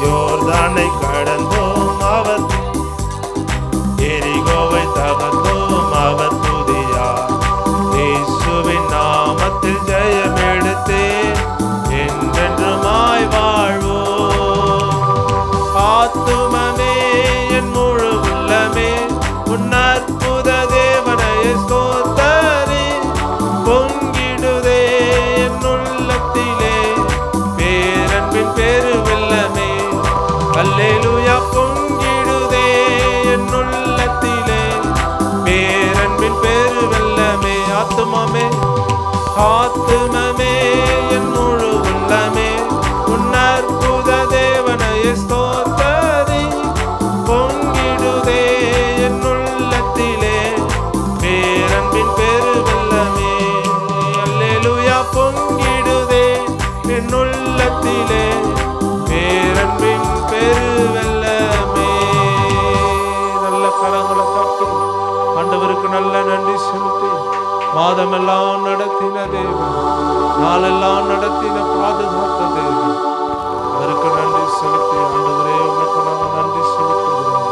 யோர்தானை கடந்தோம் அவர் எரிகோவை மகத்துவம் அவர் துதியா. இயேசுவின் நாமத்தில் ஜெயம் எடுத்தே என்றென்றுமாய் வாழ்வோம். ஆத்துமமே என் முழு உள்ளமே உன் அற்புத தேவனை ஸ்தோத்தரி. பொங்கிடுதே என் உள்ளத்திலே பேரன்பின் பெருவெள்ளமே. அல்லேலூயா. பொங்கிடுதே என் உள்ளத்திலே பேரன்பின் பெருவெள்ளமே. ஆத்துமமே ஆத்துமமே என் முழு உள்ளமே உன் அற்புத தேவனை ஸ்தோத்தரி. பொங்கிடுதே என் உள்ளத்திலே பேரன்பின் பெருவெள்ளமே. அல்லேலூயா. பொங்கிடுதே என் உள்ளத்திலே பேரன்பின் பெருவெள்ளமே. நல்ல கரங்களை தட்டி ஆண்டவருக்கு நல்ல நன்றி செலுத்தி மாதமெல்லாம் நடத்தின தேவன், நாளெல்லாம் நடத்தின பாதுகாத்த தேவன், அவருக்கு நன்றி செலுத்தி ஆண்டவரே உமக்கு நாம நன்றி செலுத்துகிறோம்.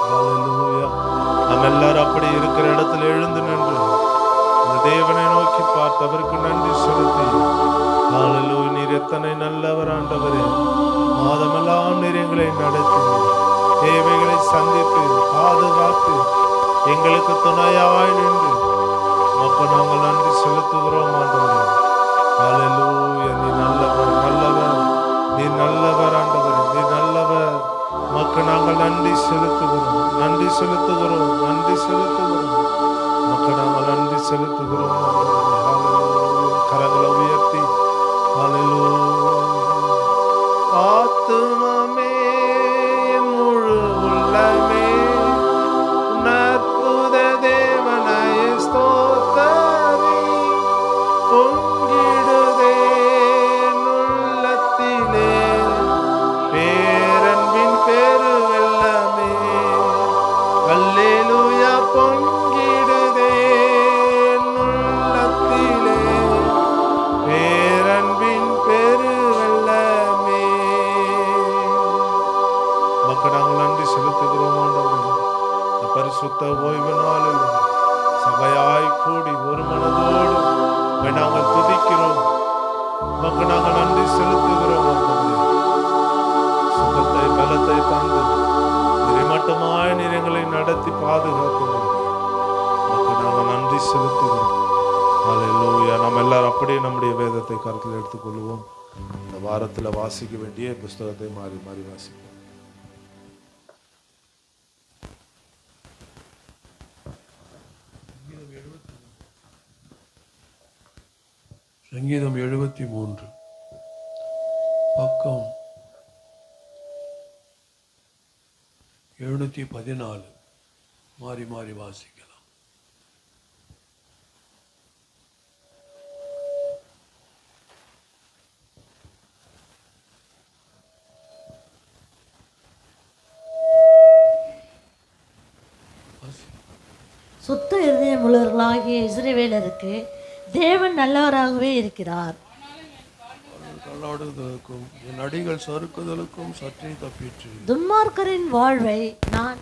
ஹல்லேலூயா. நம்ம எல்லாரும் அப்படி இருக்கிற இடத்துல எழுந்து நின்று இந்த தேவனை நோக்கி பார்த்து அவருக்கு நன்றி செலுத்தி, ஹல்லேலூயா, நீர் எத்தனை நல்லவர் ஆண்டவரே. மாதமெல்லாம் நீர் எங்களை நடத்தி தேவைகளை சந்தித்து பாதுகாத்து எங்களுக்கு துணையாய் நின்று உமக்கு நாங்கள் நன்றி செலுத்துகிறோம் ஆண்டவரே. ஹல்லேலூயா. நீ நல்லவர், நல்லவர், நீ நல்லவர் ஆண்டவரே, நீ நல்லவர். உமக்கு நாங்கள் நன்றி செலுத்துகிறோம், நன்றி செலுத்துகிறோம், நன்றி செலுத்துகிறோம். உமக்கு நாங்கள் நன்றி செலுத்துகிறோம் ஆண்டவரே. ஹல்லேலூயா. கரங்களை உயர்த்தி ஹல்லேலூயா. ஆத்துமமே என் முழு உள்ளமே உன் அற்புத தேவனை ஸ்தோத்தரி. பொங்கிடுதே என் உள்ளத்திலே பேரன்பின் பெருவெள்ளமே. அல்லேலூயா. பொங்கிடுதே என் உள்ளத்திலே பேரன்பின் பெருவெள்ளமே. உமக்கு நாங்கள் நன்றி செலுத்துகிறோம் ஆண்டவரே. இந்த பரிசுத்த ஓய்வு நாளில் சபையாய் கூடி ஒரு மனதோடு உம்மை நாங்கள் துதிக்கிறோம். உமக்கு நாங்கள் நன்றி செலுத்துகிறோம் ஆண்டவரே. சுகத்தை பலத்தை தந்து நீரை மட்டுமாய் நீர் எங்களை நடத்தி பாதுகாக்கிறோம். உமக்கு நாங்கள் நன்றி செலுத்துகிறோம். ஹல்லேலூயா. நாம் எல்லாரும் அப்படியே நம்முடைய வேதத்தை கருத்தில் எடுத்துக்கொள்வோம். இந்த வாரத்தில் வாசிக்க வேண்டிய புஸ்தகத்தை மாறி மாறி வாசிப்போம். சங்கீதம் 73 பக்கம் 714 மாறி மாறி வாசிக்கலாம். சுத்த இருதயமுள்ளவர்களாகிய இஸ்ரவேலருக்கு தேவன் நல்லவராகவே இருக்கிறார். தள்ளாடுதலுக்கும் என் அடிகள் சறுக்குதலுக்கும் சற்றே தப்பிற்று. துன்மார்க்கரின் வாழ்வை நான்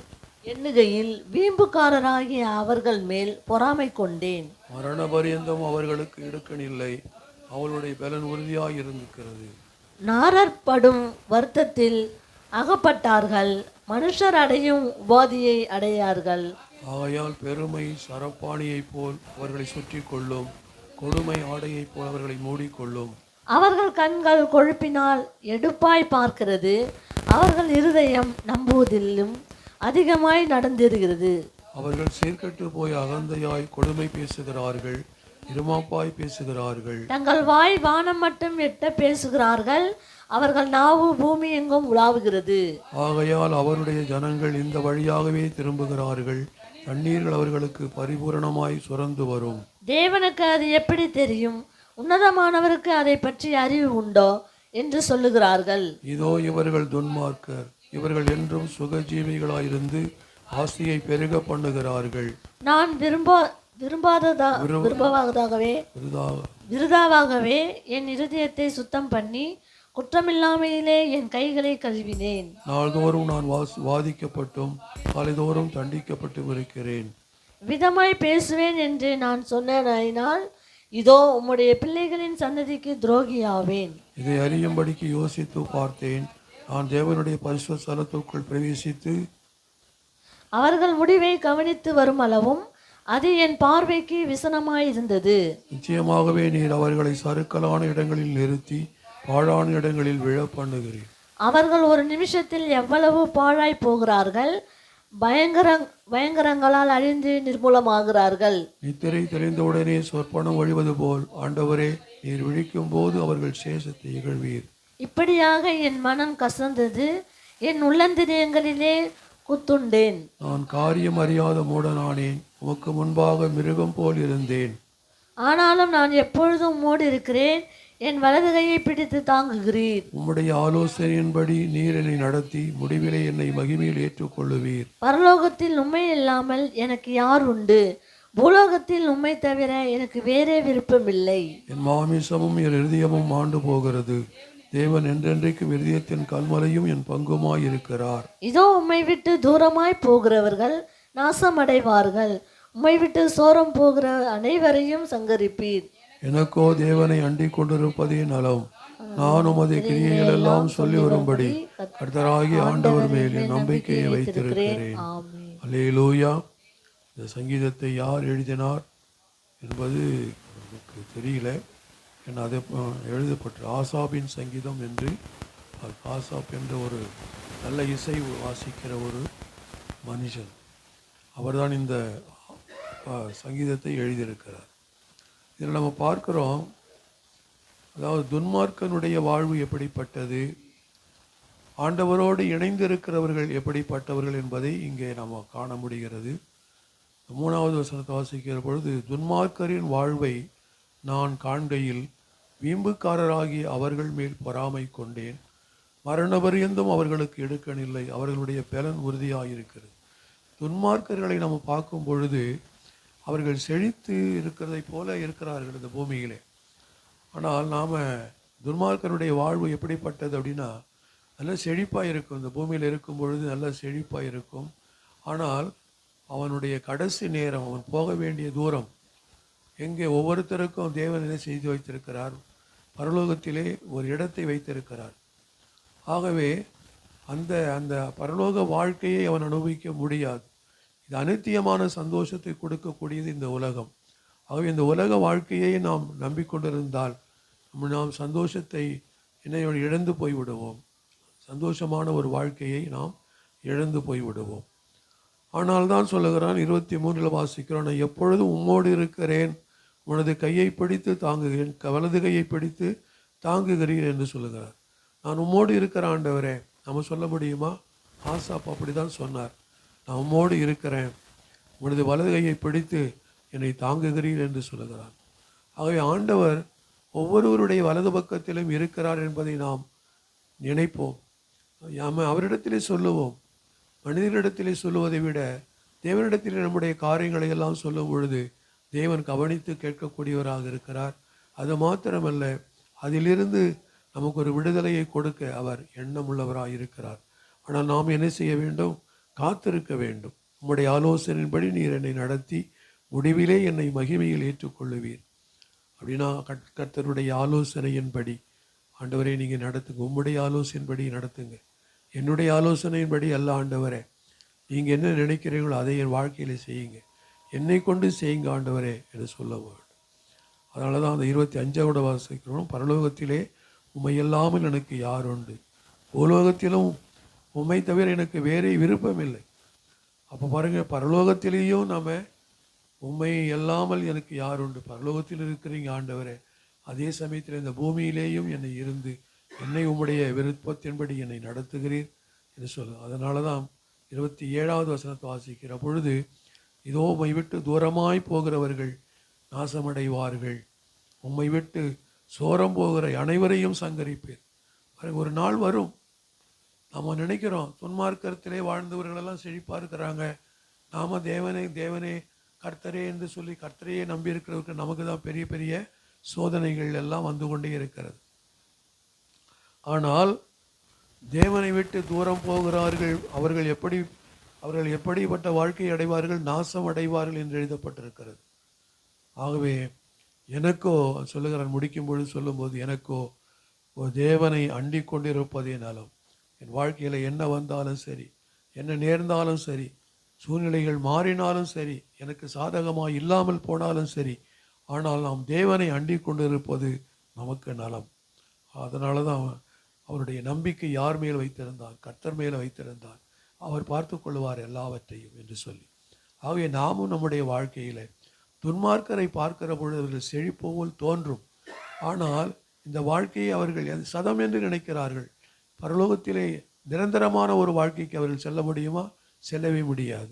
எண்ணுகையில் வீம்புக்காரராகிய அவர்கள் மேல் பொறாமை கொண்டேன். மரண பரியந்தம் அவர்களுக்கு இடுக்கணில்லை, அவளுடைய பலன் உறுதியாக இருக்கிறது. நாரற்படும் வருத்தத்தில் அகப்பட்டார்கள், மனுஷர் அடையும் உபாதியை அடையார்கள். ஆகையால் பெருமை சரப்பாணியைப் போல் அவர்களை சுற்றி கொள்ளும், கொடுமை ஆடையைப் போல் அவர்களை மூடிக்கொள்ளும். அவர்கள் கண்கள் கொழுப்பினால் எடுப்பாய் பார்க்கிறது, அவர்கள் இருதயம் நம்புவதிலும் அதிகமாய் நடந்திருக்கிறது. அவர்கள் சீர்கெட்டு போய் அகந்தையாய் கொடுமை பேசுகிறார்கள், இருமாப்பாய் பேசுகிறார்கள். தங்கள் வாய் வானம் மட்டும் எட்ட பேசுகிறார்கள், அவர்கள் நாவு பூமி எங்கும் உலாவுகிறது. ஆகையால் அவருடைய ஜனங்கள் இந்த வழியாகவே திரும்புகிறார்கள், தண்ணீர்கள் அவர்களுக்கு பரிபூரணமாய் சுரந்து வரும். தேவனுக்கு அது எப்படி தெரியும், உன்னதமானவருக்கு அதை பற்றி அறிவு உண்டோ என்று சொல்லுகிறார்கள். இதோ இவர்கள் துன்மார்க்கர், இவர்கள் என்றும் சுகஜீவிகளாயிருந்து ஆசையை பெருக பண்ணுகிறார்கள். நான் விரும்பாததாகவே விருதாவாகவே என் இருதயத்தை சுத்தம் பண்ணி குற்றமில்லாமையிலே என் கைகளை கழுவினேன். நாள்தோறும் நான் வாதிக்கப்பட்டும் காலைதோறும் தண்டிக்கப்பட்டும் இருக்கிறேன். விதமாய் பேசுவேன் என்று நான் சொன்னேனாயினால் இதோ உம்முடைய பிள்ளைகளின் சன்னதிக்கு துரோகியாவேன். இதை அறியும்படிக்கு யோசித்து பார்த்தேன். நான் தேவனுடைய பரிசுத்த ஸ்தலத்துக்குள் பிரவேசித்து அவர்கள் முடிவை கவனித்து வரும் அளவும் அது என் பார்வைக்கு விசனமாயிருந்தது. நிச்சயமாகவே நீர் அவர்களை சறுக்கலான இடங்களில் நிறுத்தி பாழான இடங்களில் விழ பண்ணுகிறீர். அவர்கள் ஒரு நிமிஷத்தில் எவ்வளவு பாழாய் போகிறார்கள், பயங்கரங்களால் அழிந்து நிர்மூலமாகிறார்கள். நித்திரை தெரிந்தவுடனே சொற்பனம் ஒழிவது போல் ஆண்டவரே நீர் விழிக்கும் போது அவர்கள் சேஷத்தை இகழ்வீர். இப்படியாக என் மனம் கசந்தது, என் உள்ளந்திரியங்களிலே குத்துண்டேன். நான் காரியம் அறியாத மூடனானேன், உமக்கு முன்பாக மிருகம் போல் இருந்தேன். ஆனாலும் நான் எப்பொழுதும் உம்மோடு இருக்கிறேன், என் வலது கையை பிடித்து தாங்குகிறீர். உம்முடைய ஆலோசனையின்படி நீர் என்னை நடத்தி முடிவிலே என்னை மகிமையில் ஏற்றுக்கொள்ளுவீர். பரலோகத்தில் உம்மை இல்லாமல் எனக்கு யார் உண்டு? பூலோகத்தில் உம்மை தவிர எனக்கு வேறே விருப்பமில்லை. என் மாமிசமும் என் இருதயமும் ஆண்டு போகிறது. தேவன் என்றென்றைக்கும் இருதயத்தின் கல்மலையும் என் பங்குமாய் இருக்கிறார். இதோ உம்மை விட்டு தூரமாய் போகிறவர்கள் நாசமடைவார்கள். உம்மை விட்டு சோரம் போகிற அனைவரையும் சங்கரிப்பீர். எனக்கோ தேவனை அண்டிக் கொண்டிருப்பதே நலம். நான் உமது கிரியைகள் எல்லாம் சொல்லி வரும்படி கர்த்தராகி ஆண்டவர் மேல் என் நம்பிக்கையை வைத்திருக்கிறேன். அல்லேலூயா. இந்த சங்கீதத்தை யார் எழுதினார் என்பது எனக்கு தெரியல. ஏன்னா அது எழுதப்பட்ட ஆசாபின் சங்கீதம் என்று, ஆசாப் என்ற ஒரு நல்ல இசை வாசிக்கிற ஒரு மனுஷன், அவர்தான் இந்த சங்கீதத்தை எழுதியிருக்கிறார். இதில் நம்ம பார்க்குறோம், அதாவது துன்மார்க்கனுடைய வாழ்வு எப்படிப்பட்டது, ஆண்டவரோடு இணைந்திருக்கிறவர்கள் எப்படிப்பட்டவர்கள் என்பதை இங்கே நாம் காண முடிகிறது. 3வது வசனத்தை வாசிக்கிற பொழுது, துன்மார்க்கரின் வாழ்வை நான் காண்கையில் வீம்புக்காரராகி அவர்கள் மேல் பொறாமை கொண்டேன். மரணபரியந்தம் அவர்களுக்கு எடுக்கணில்லை, அவர்களுடைய பலன் உறுதியாயிருக்கிறது. துன்மார்க்கர்களை நம்ம பார்க்கும் பொழுது அவர்கள் செழித்து இருக்கிறதை போல இருக்கிறார்கள் இந்த பூமியிலே. ஆனால் நாம் துன்மார்க்கருடைய வாழ்வு எப்படிப்பட்டது அப்படின்னா, நல்ல செழிப்பாக இருக்கும். இந்த பூமியில் இருக்கும் பொழுது நல்ல செழிப்பாக இருக்கும். ஆனால் அவனுடைய கடைசி நேரம், அவன் போக வேண்டிய தூரம் எங்கே, ஒவ்வொருத்தருக்கும் தேவன் என்ன செய்து வைத்திருக்கிறார், பரலோகத்திலே ஒரு இடத்தை வைத்திருக்கிறார். ஆகவே அந்த அந்த பரலோக வாழ்க்கையை அவன் அனுபவிக்க முடியாது. இது அநித்தியமான சந்தோஷத்தை கொடுக்கக்கூடியது இந்த உலகம். ஆகவே இந்த உலக வாழ்க்கையை நாம் நம்பிக்கொண்டிருந்தால் நாம் சந்தோஷத்தை இழந்து போய்விடுவோம். சந்தோஷமான ஒரு வாழ்க்கையை நாம் இழந்து போய்விடுவோம். ஆனால் தான் சொல்லுகிறான், 23 வாசிக்கிறோம், நான் எப்பொழுதும் உம்மோடு இருக்கிறேன், உனது கையை பிடித்து தாங்குகிறேன், வலது கையை பிடித்து தாங்குகிறீர் என்று சொல்லுகிறார். நான் உம்மோடு இருக்கிற ஆண்டவரே, நம்ம சொல்ல முடியுமா? ஆசாப் அப்படி தான் சொன்னார், நான் உம்மோடு இருக்கிறேன், உனது வலது கையை பிடித்து என்னை தாங்குகிறீர் என்று சொல்லுகிறார். ஆகவே ஆண்டவர் ஒவ்வொருவருடைய வலது பக்கத்திலும் இருக்கிறார் என்பதை நாம் நினைப்போம். நாம் அவரிடத்திலே சொல்லுவோம். மனிதனிடத்திலே சொல்லுவதை விட தேவனிடத்திலே நம்முடைய காரியங்களை எல்லாம் சொல்லும் பொழுது தேவன் கவனித்து கேட்கக்கூடியவராக இருக்கிறார். அது மாத்திரமல்ல, அதிலிருந்து நமக்கு ஒரு விடுதலையை கொடுக்க அவர் எண்ணமுள்ளவராக இருக்கிறார். ஆனால் நாம் என்ன செய்ய வேண்டும்? காத்திருக்க வேண்டும். உம்முடைய ஆலோசனையின்படி நீர் என்னை நடத்தி முடிவிலே என்னை மகிமையில் ஏற்றுக்கொள்ளுவீர். அப்படின்னா கர்த்தருடைய ஆலோசனையின்படி ஆண்டவரே நீங்கள் நடத்துங்க, உம்முடைய ஆலோசனையின்படி நடத்துங்க. என்னுடைய ஆலோசனையின்படி அல்ல ஆண்டவரே, நீங்கள் என்ன நினைக்கிறீங்களோ அதை என் வாழ்க்கையில் செய்யுங்க, என்னை கொண்டு செய்யுங்க ஆண்டவரே என்று சொல்ல வேண்டும். அதனால தான் அந்த 25 வாசிக்கிறோம், பரலோகத்திலே உம்மை இல்லாமல் எனக்கு யார் உண்டு, பூலோகத்திலும் உம்மை தவிர எனக்கு வேறே விருப்பம் இல்லை. அப்போ பாருங்கள், பரலோகத்திலேயும் நாம் உம்மை இல்லாமல் எனக்கு யார் உண்டு, பரலோகத்தில் இருக்கிறீங்க ஆண்டவரே, அதே சமயத்தில் இந்த பூமியிலேயும் என்னை இருந்து என்னை உம்முடைய விருப்பத்தின்படி என்னை நடத்துகிறீர் என்று சொல்ல. அதனால தான் 27வது வசனத்தை வாசிக்கிற பொழுது, இதோ உம்மை விட்டு தூரமாய் போகிறவர்கள் நாசமடைவார்கள், உம்மை விட்டு சோரம் போகிற அனைவரையும் சங்கரிப்பேர். ஒரு நாள் வரும், நாம் நினைக்கிறோம் துன்மார்க்கத்திலே வாழ்ந்தவர்களெல்லாம் செழிப்பாக இருக்கிறாங்க, நாம் தேவனே கர்த்தரே என்று சொல்லி கர்த்தரையே நம்பி இருக்கிறவருக்கு நமக்கு தான் பெரிய பெரிய சோதனைகள் எல்லாம் வந்து கொண்டே இருக்கிறது. ஆனால் தேவனை விட்டு தூரம் போகிறார்கள், அவர்கள் எப்படிப்பட்ட வாழ்க்கை அடைவார்கள், நாசம் அடைவார்கள் என்று எழுதப்பட்டிருக்கிறது. ஆகவே எனக்கோ சொல்லுகிறான், முடிக்கும் பொழுது சொல்லும்போது, எனக்கோ ஒரு தேவனை அண்டிக் கொண்டிருப்பதே நலம். என் வாழ்க்கையில் என்ன வந்தாலும் சரி, என்ன நேர்ந்தாலும் சரி, சூழ்நிலைகள் மாறினாலும் சரி, எனக்கு சாதகமாக இல்லாமல் போனாலும் சரி, ஆனால் நாம் தேவனை அண்டிக் கொண்டிருப்பது நமக்கு நலம். அதனால தான் அவருடைய நம்பிக்கை யார் மேல் வைத்திருந்தார்? கர்த்தர் மேல் வைத்திருந்தார். அவர் பார்த்து கொள்வார் எல்லாவற்றையும் என்று சொல்லி. ஆகவே நாமும் நம்முடைய வாழ்க்கையில் துன்மார்க்கரை பார்க்கிற பொழுது அவர்கள் செழிப்போல் தோன்றும். ஆனால் இந்த வாழ்க்கையை அவர்கள் சதம் என்று நினைக்கிறார்கள். பரலோகத்திலே நிரந்தரமான ஒரு வாழ்க்கைக்கு அவர்கள் செல்ல முடியுமா? செல்லவே முடியாது.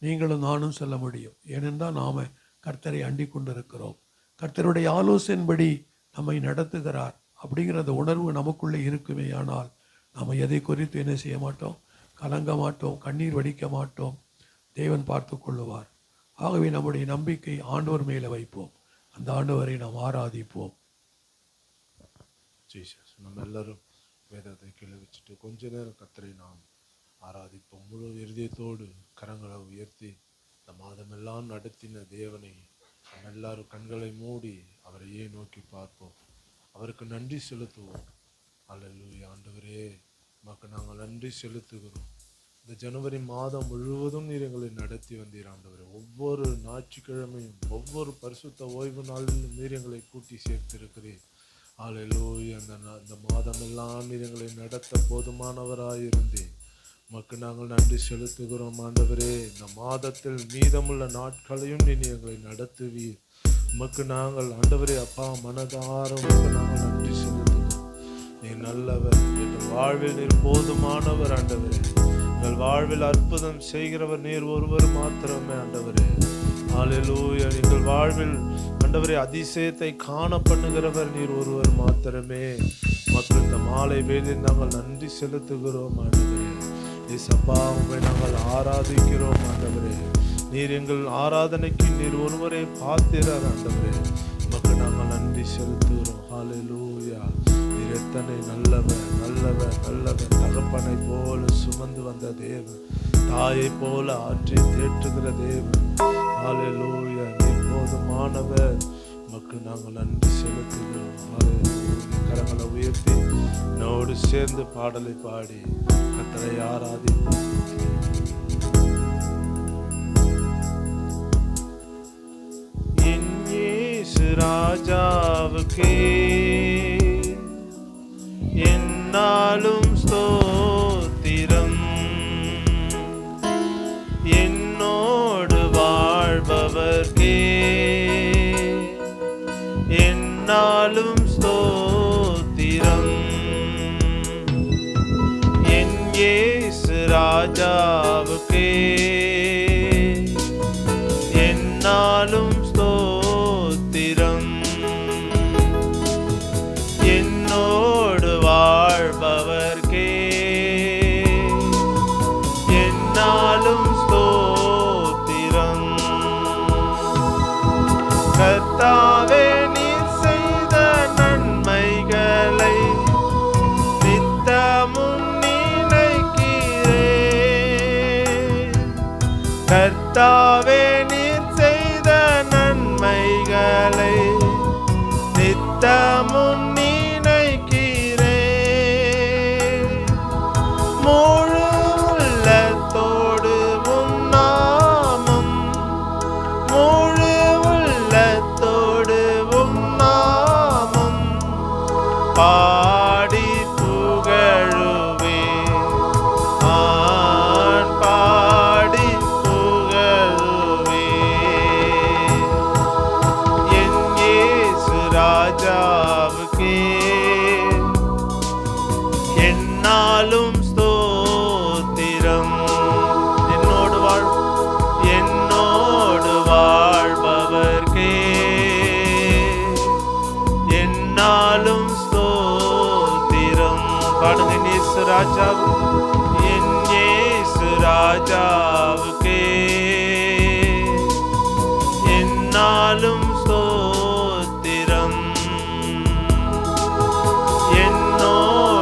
நீங்களும் நானும் செல்ல முடியும். ஏனென்றால் நாம் கர்த்தரை அண்டிக் கொண்டிருக்கிறோம். கர்த்தருடைய ஆலோசனைப்படி நம்மை நடத்துகிறார் அப்படிங்கிற அந்த உணர்வு நமக்குள்ளே இருக்குமே. ஆனால் நாம் எதை குறித்து என்ன செய்ய மாட்டோம்? கலங்க மாட்டோம், கண்ணீர் வடிக்க மாட்டோம். தேவன் பார்த்து கொள்ளுவார். ஆகவே நம்முடைய நம்பிக்கை ஆண்டவர் மேலே வைப்போம். அந்த ஆண்டவரை நாம் ஆராதிப்போம். ஜீசஸ். நம்ம எல்லாரும் வேதத்தை கீழே வச்சுட்டு கொஞ்ச நேரம் கர்த்தரை நாம் ஆராதிப்போம். முழு இருதயத்தோடு கரங்களை உயர்த்தி இந்த மாதமெல்லாம் நடத்தின தேவனை நம்ம எல்லாரும் கண்களை மூடி அவரையே நோக்கி பார்ப்போம். அவருக்கு நன்றி செலுத்துவோம். அல்லேலூயா. ஆண்டவரே, உமக்கு நாங்கள் நன்றி செலுத்துகிறோம். இந்த ஜனவரி மாதம் முழுவதும் நீர் எங்களை நடத்தி வந்தீர் ஆண்டவரே. ஒவ்வொரு ஞாயிற்றுக்கிழமையும் ஒவ்வொரு பரிசுத்த ஓய்வு நாளிலும் நீர் எங்களை கூட்டி சேர்த்திருக்கிறேன். அல்லேலூயா. அந்த மாதமெல்லாம் நீர் எங்களை நடத்த போதுமானவராயிருந்தேன். உமக்கு நாங்கள் நன்றி செலுத்துகிறோம் ஆண்டவரே. இந்த மாதத்தில் மீதமுள்ள நாட்களையும் நீ எங்களை நடத்துவீர். உமக்கு நாங்கள் ஆண்டவரே அப்பா மனதார உமக்கு நாங்கள் நன்றி செலுத்துகிறோம். நீ நல்லவர், எங்கள் வாழ்வில் நீர் போதுமானவர் ஆண்டவரே. எங்கள் வாழ்வில் அற்புதம் செய்கிறவர் நீர் ஒருவர் மாத்திரமே ஆண்டவரே. அல்லேலூயா. எங்கள் வாழ்வில் ஆண்டவரே அதிசயத்தை காண பண்ணுகிறவர் நீர் ஒருவர் மாத்திரமே. மக்கள் இந்த மாலை வேளையில் நாங்கள் நன்றி செலுத்துகிறோம் ஆண்டவரே. இயேசப்பா, உம்மை நாங்கள் ஆராதிக்கிறோம் ஆண்டவரே. நீர் எங்கள் ஆராதனைக்கு நீர் ஒருவரே பாத்திரர் ஆண்டவரே. மக்கள் நாங்கள் நன்றி செலுத்துகிறோம். ஹல்லேலூயா. நீர் எத்தனை நல்லவர், நல்லவர், நல்லவர். தகப்பனை போல சுமந்து வந்த தேவன், தாயை போல ஆற்றி தேற்றுகிற தேவன். ஹல்லேலூயா. நீர் போதுமானவர். மக்கள் நாங்கள் நன்றி செலுத்துகிறோம். ஹல்லேலூயா. கரங்களை உயர்த்தி என்னோடு சேர்ந்து பாடலை பாடி கர்த்தரை ஆராதிப்போம். என் இயேசு ராஜாவுக்கே என்னாலும் ஸ்தோத்திரம். என்னோடு வாழ்பவர்க்கே என்னாலும் ஸ்தோத்திரம். என் இயேசு ராஜாவுக்கே என்னாலும் ஸ்தோத்திரம். என்னோடு வாழ்பவர்க்கே என்னாலும் ஸ்தோத்திரம். கர்த்தாவே, நீர் செய்த நன்மைகளை நித்தமும் நினைக்கிறேன். கர்த்தாவே, நீர் செய்த நன்மைகளை நித்தமும் நினைக்கிறேன். முழு உள்ளத்தோடு உம் நாமம், முழு உள்ளத்தோடு உம் நாமம் பாடி புகழுவேன். ஆன் பாடி புகழுவேன். என் இயேசு ராஜாவுக்கே என்னாலும் ஸ்தோத்திரம். என்னோடு வாழ்பவர்க்கே என்னாலும் ஸ்தோத்திரம். பாடுங்க. இயேசு ராஜாவு, என் இயேசு ராஜாவுக்கே என்னாலும் ஸ்தோத்திரம். என்னோடு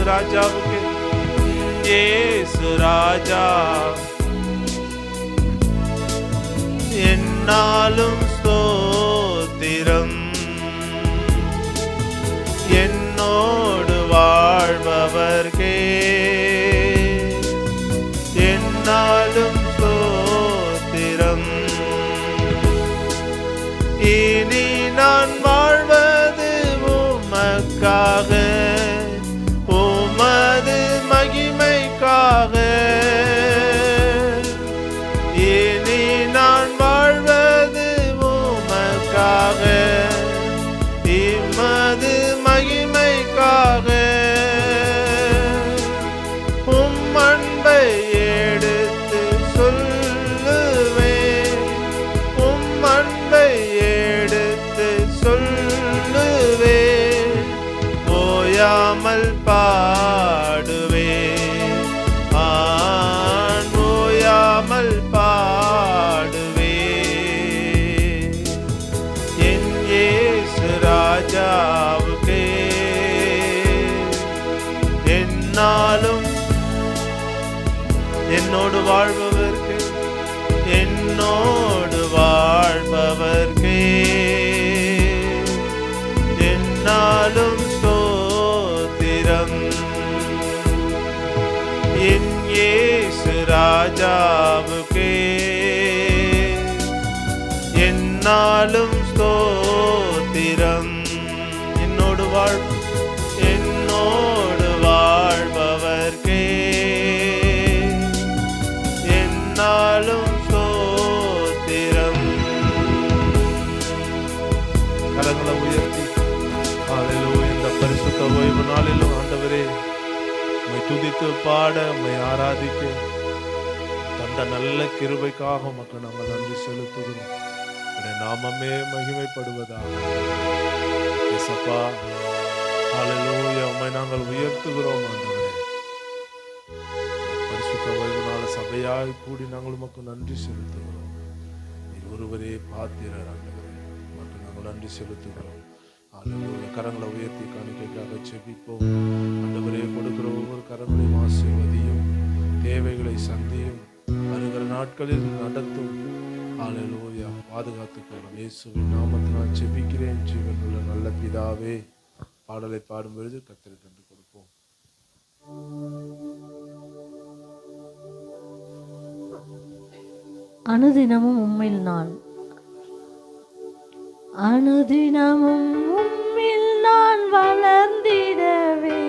ராஜாவுக்கு, இயேசு ராஜா என்னாலும் ஸ்தோத்திரம், என்னோடு வாழ்பவர்கே என்னாலும் ஸ்தோத்திரம். இனி நான் வாழ்வது உமக்காக, உமது மகிமைக்காக. இனி நான் வாழ்வது உமக்காக, இம்மது மகிமைக்காக. உம் அன்பை எடுத்து சொல்லுவேன், உம் அன்பை எடுத்து சொல்லுவேன், ஓயாமல் பாடுவேன், ஓயாமல் பாடுவேன். என் இயேசு ராஜாவுக்கே என்னாலும், என்னோடு வாழ்பவர்க்கு, என்னோடு வாழ்பவர்க்கே என்னாலும் ஸ்தோத்திரம். என் இயேசு ராஜாவுக்கே என்னாலும் ஸ்தோத்திரம். என்னோடு வாழ்பவர்க்கே என்னாலும் ஸ்தோத்திரம். கரங்களை உயர்த்தி ஹல்லேலூயா. இந்த பரிசுத்த ஓய்வு நாளிலும் ஆண்டவரே உம்மை துதித்து பாட, உம்மை ஆராதிக்க தந்த நல்ல கிருபைக்காக உமக்கு நாங்கள் நன்றி செலுத்துகிறோம். உம்முடைய நாமமே மகிமைப்படுவதாக. இயேசப்பா ஹல்லேலூயா, உம்மை நாங்கள் உயர்த்துகிறோம் ஆண்டவரே. பரிசுத்த ஓய்வு நாள் சபையாய் கூடி நாங்கள் உமக்கு நன்றி செலுத்துகிறோம். நீர் ஒருவரே பாத்திரர் ஆண்டவரே, உமக்கு நாங்கள் நன்றி செலுத்துகிறோம். ஹல்லேலூயா. கரங்களை உயர்த்தி காணிக்கைக்காக ஜெபிப்போம். ஆண்டவரே, கொடுக்கிற ஒவ்வொரு கரங்களையும் ஆசீர்வதியும், தேவைகளை சந்தியும், வருகிற நாட்களில் நடத்தும். ஹல்லேலூயா. பாதுகாத்துக்கொள்ளும். இயேசுவின் நாமத்தினால் ஜெபிக்கிறேன் ஜீவனுள்ள நல்ல பிதாவே. பாடலை பாடும் பொழுது கர்த்தருக்கு நன்றி கொடுப்போம். அனுதினமும் உம்மில் நான், அனுதினமும் உம்மில் நான் வளர்ந்திடவே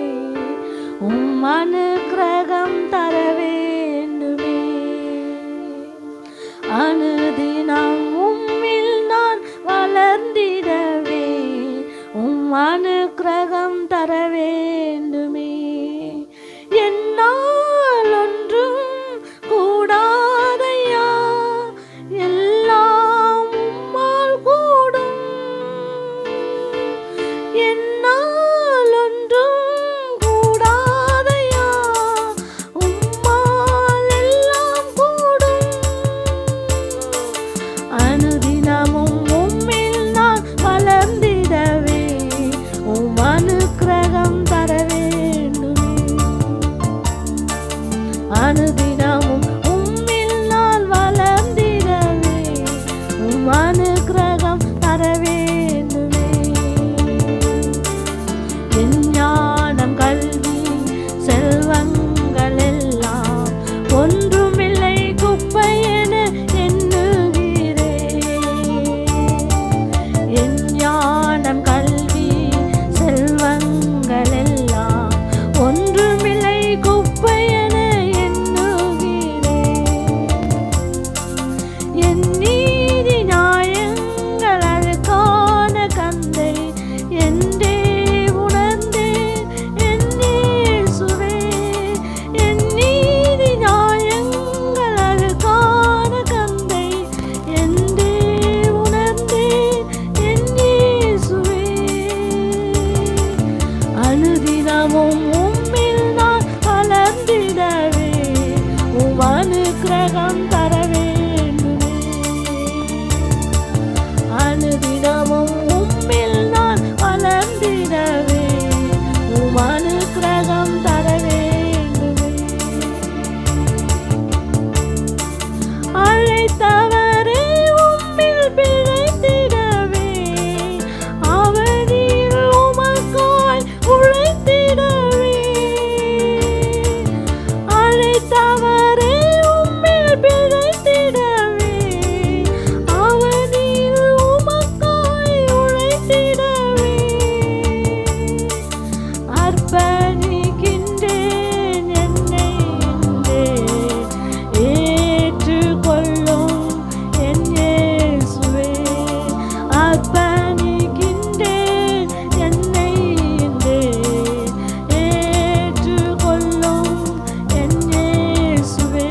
உம் அனுக்கிரகம் தர வேண்டுமே. அனுதினம் உம்மில் நான் வளர்ந்திடவே உம் அனுக்கிரகம் தர வேண்டுமே. என்னால் ஒன்றும் கூடாதையா, எல்லாம் உம்மால் கூடும். என்னால் ஒன்றும் கூடாதையா, உம்மால் எல்லாம் கூடும். அனுதினமும் உம்மில் நான் வளர்ந்திடவே உம் அனுக்கிரகம் தர வேண்டுமே. அனுதினமும் உம்மில் நான் வளர்ந்திடவே உம் அனுக்கிரகம் தர வேண்டுமே. என் ஞானம் கல்வி செல்வங்கள் எல்லாம் ஒன்றுமில்லை குப்பை என எண்ணுகிறேன். என் ஞானம் கல்வி செல்வங்கள் எல்லாம் ஒன்றுமில்லை குப்பை என எண்ணுகிறேன். என் நீதி நியாயங்கள் அழுக்கான கந்தை என்றே உணர்ந்தேன் என் இயேசுவே. என் நீதி நியாயங்கள் அழுக்கான கந்தை என்றே உணர்ந்தேன் என் இயேசுவே. அனுதினமும் உம்மில் நான் வளர்ந்திடவே உம் அனுக்கிரகம் தர வேண்டுமே. அனுதினமும் உம்மில் நான் வளர்ந்திடவே உம் அனுக்கிரகம் தர அழைத்தவரே உம்மில் பிழைத்திடவே அவனில் உமக்காய் உழைத்திடவே அழைத்தவரே உம்மில் பிழைத்திடவே அவனில் உமக்காய் உழைத்திடவே அர்ப்பணிக்கின்றேன் என்னை என்றே ஏற்றுக்கொள்ளும் என் இயேசுவே அர்ப்பணிக்கின்றேன் என்னை என்றே ஏற்றுக்கொள்ளும் என் இயேசுவே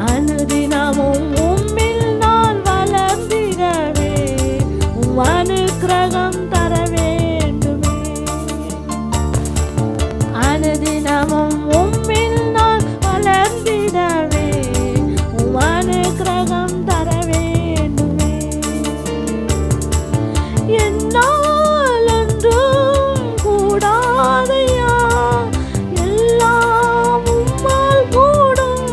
அனுதினமும் உம்மில் நான் வளர்ந்திடவே உம் அனுக்கிரகம் தர வேண்டுமே அனுதினமும் உம்மில் நான் வளர்ந்திடவே உம் அனுக்கிரகம் தர வேண்டுமே என்னால் ஒன்றும் கூடாதையா எல்லாம் உம்மால் கூடும்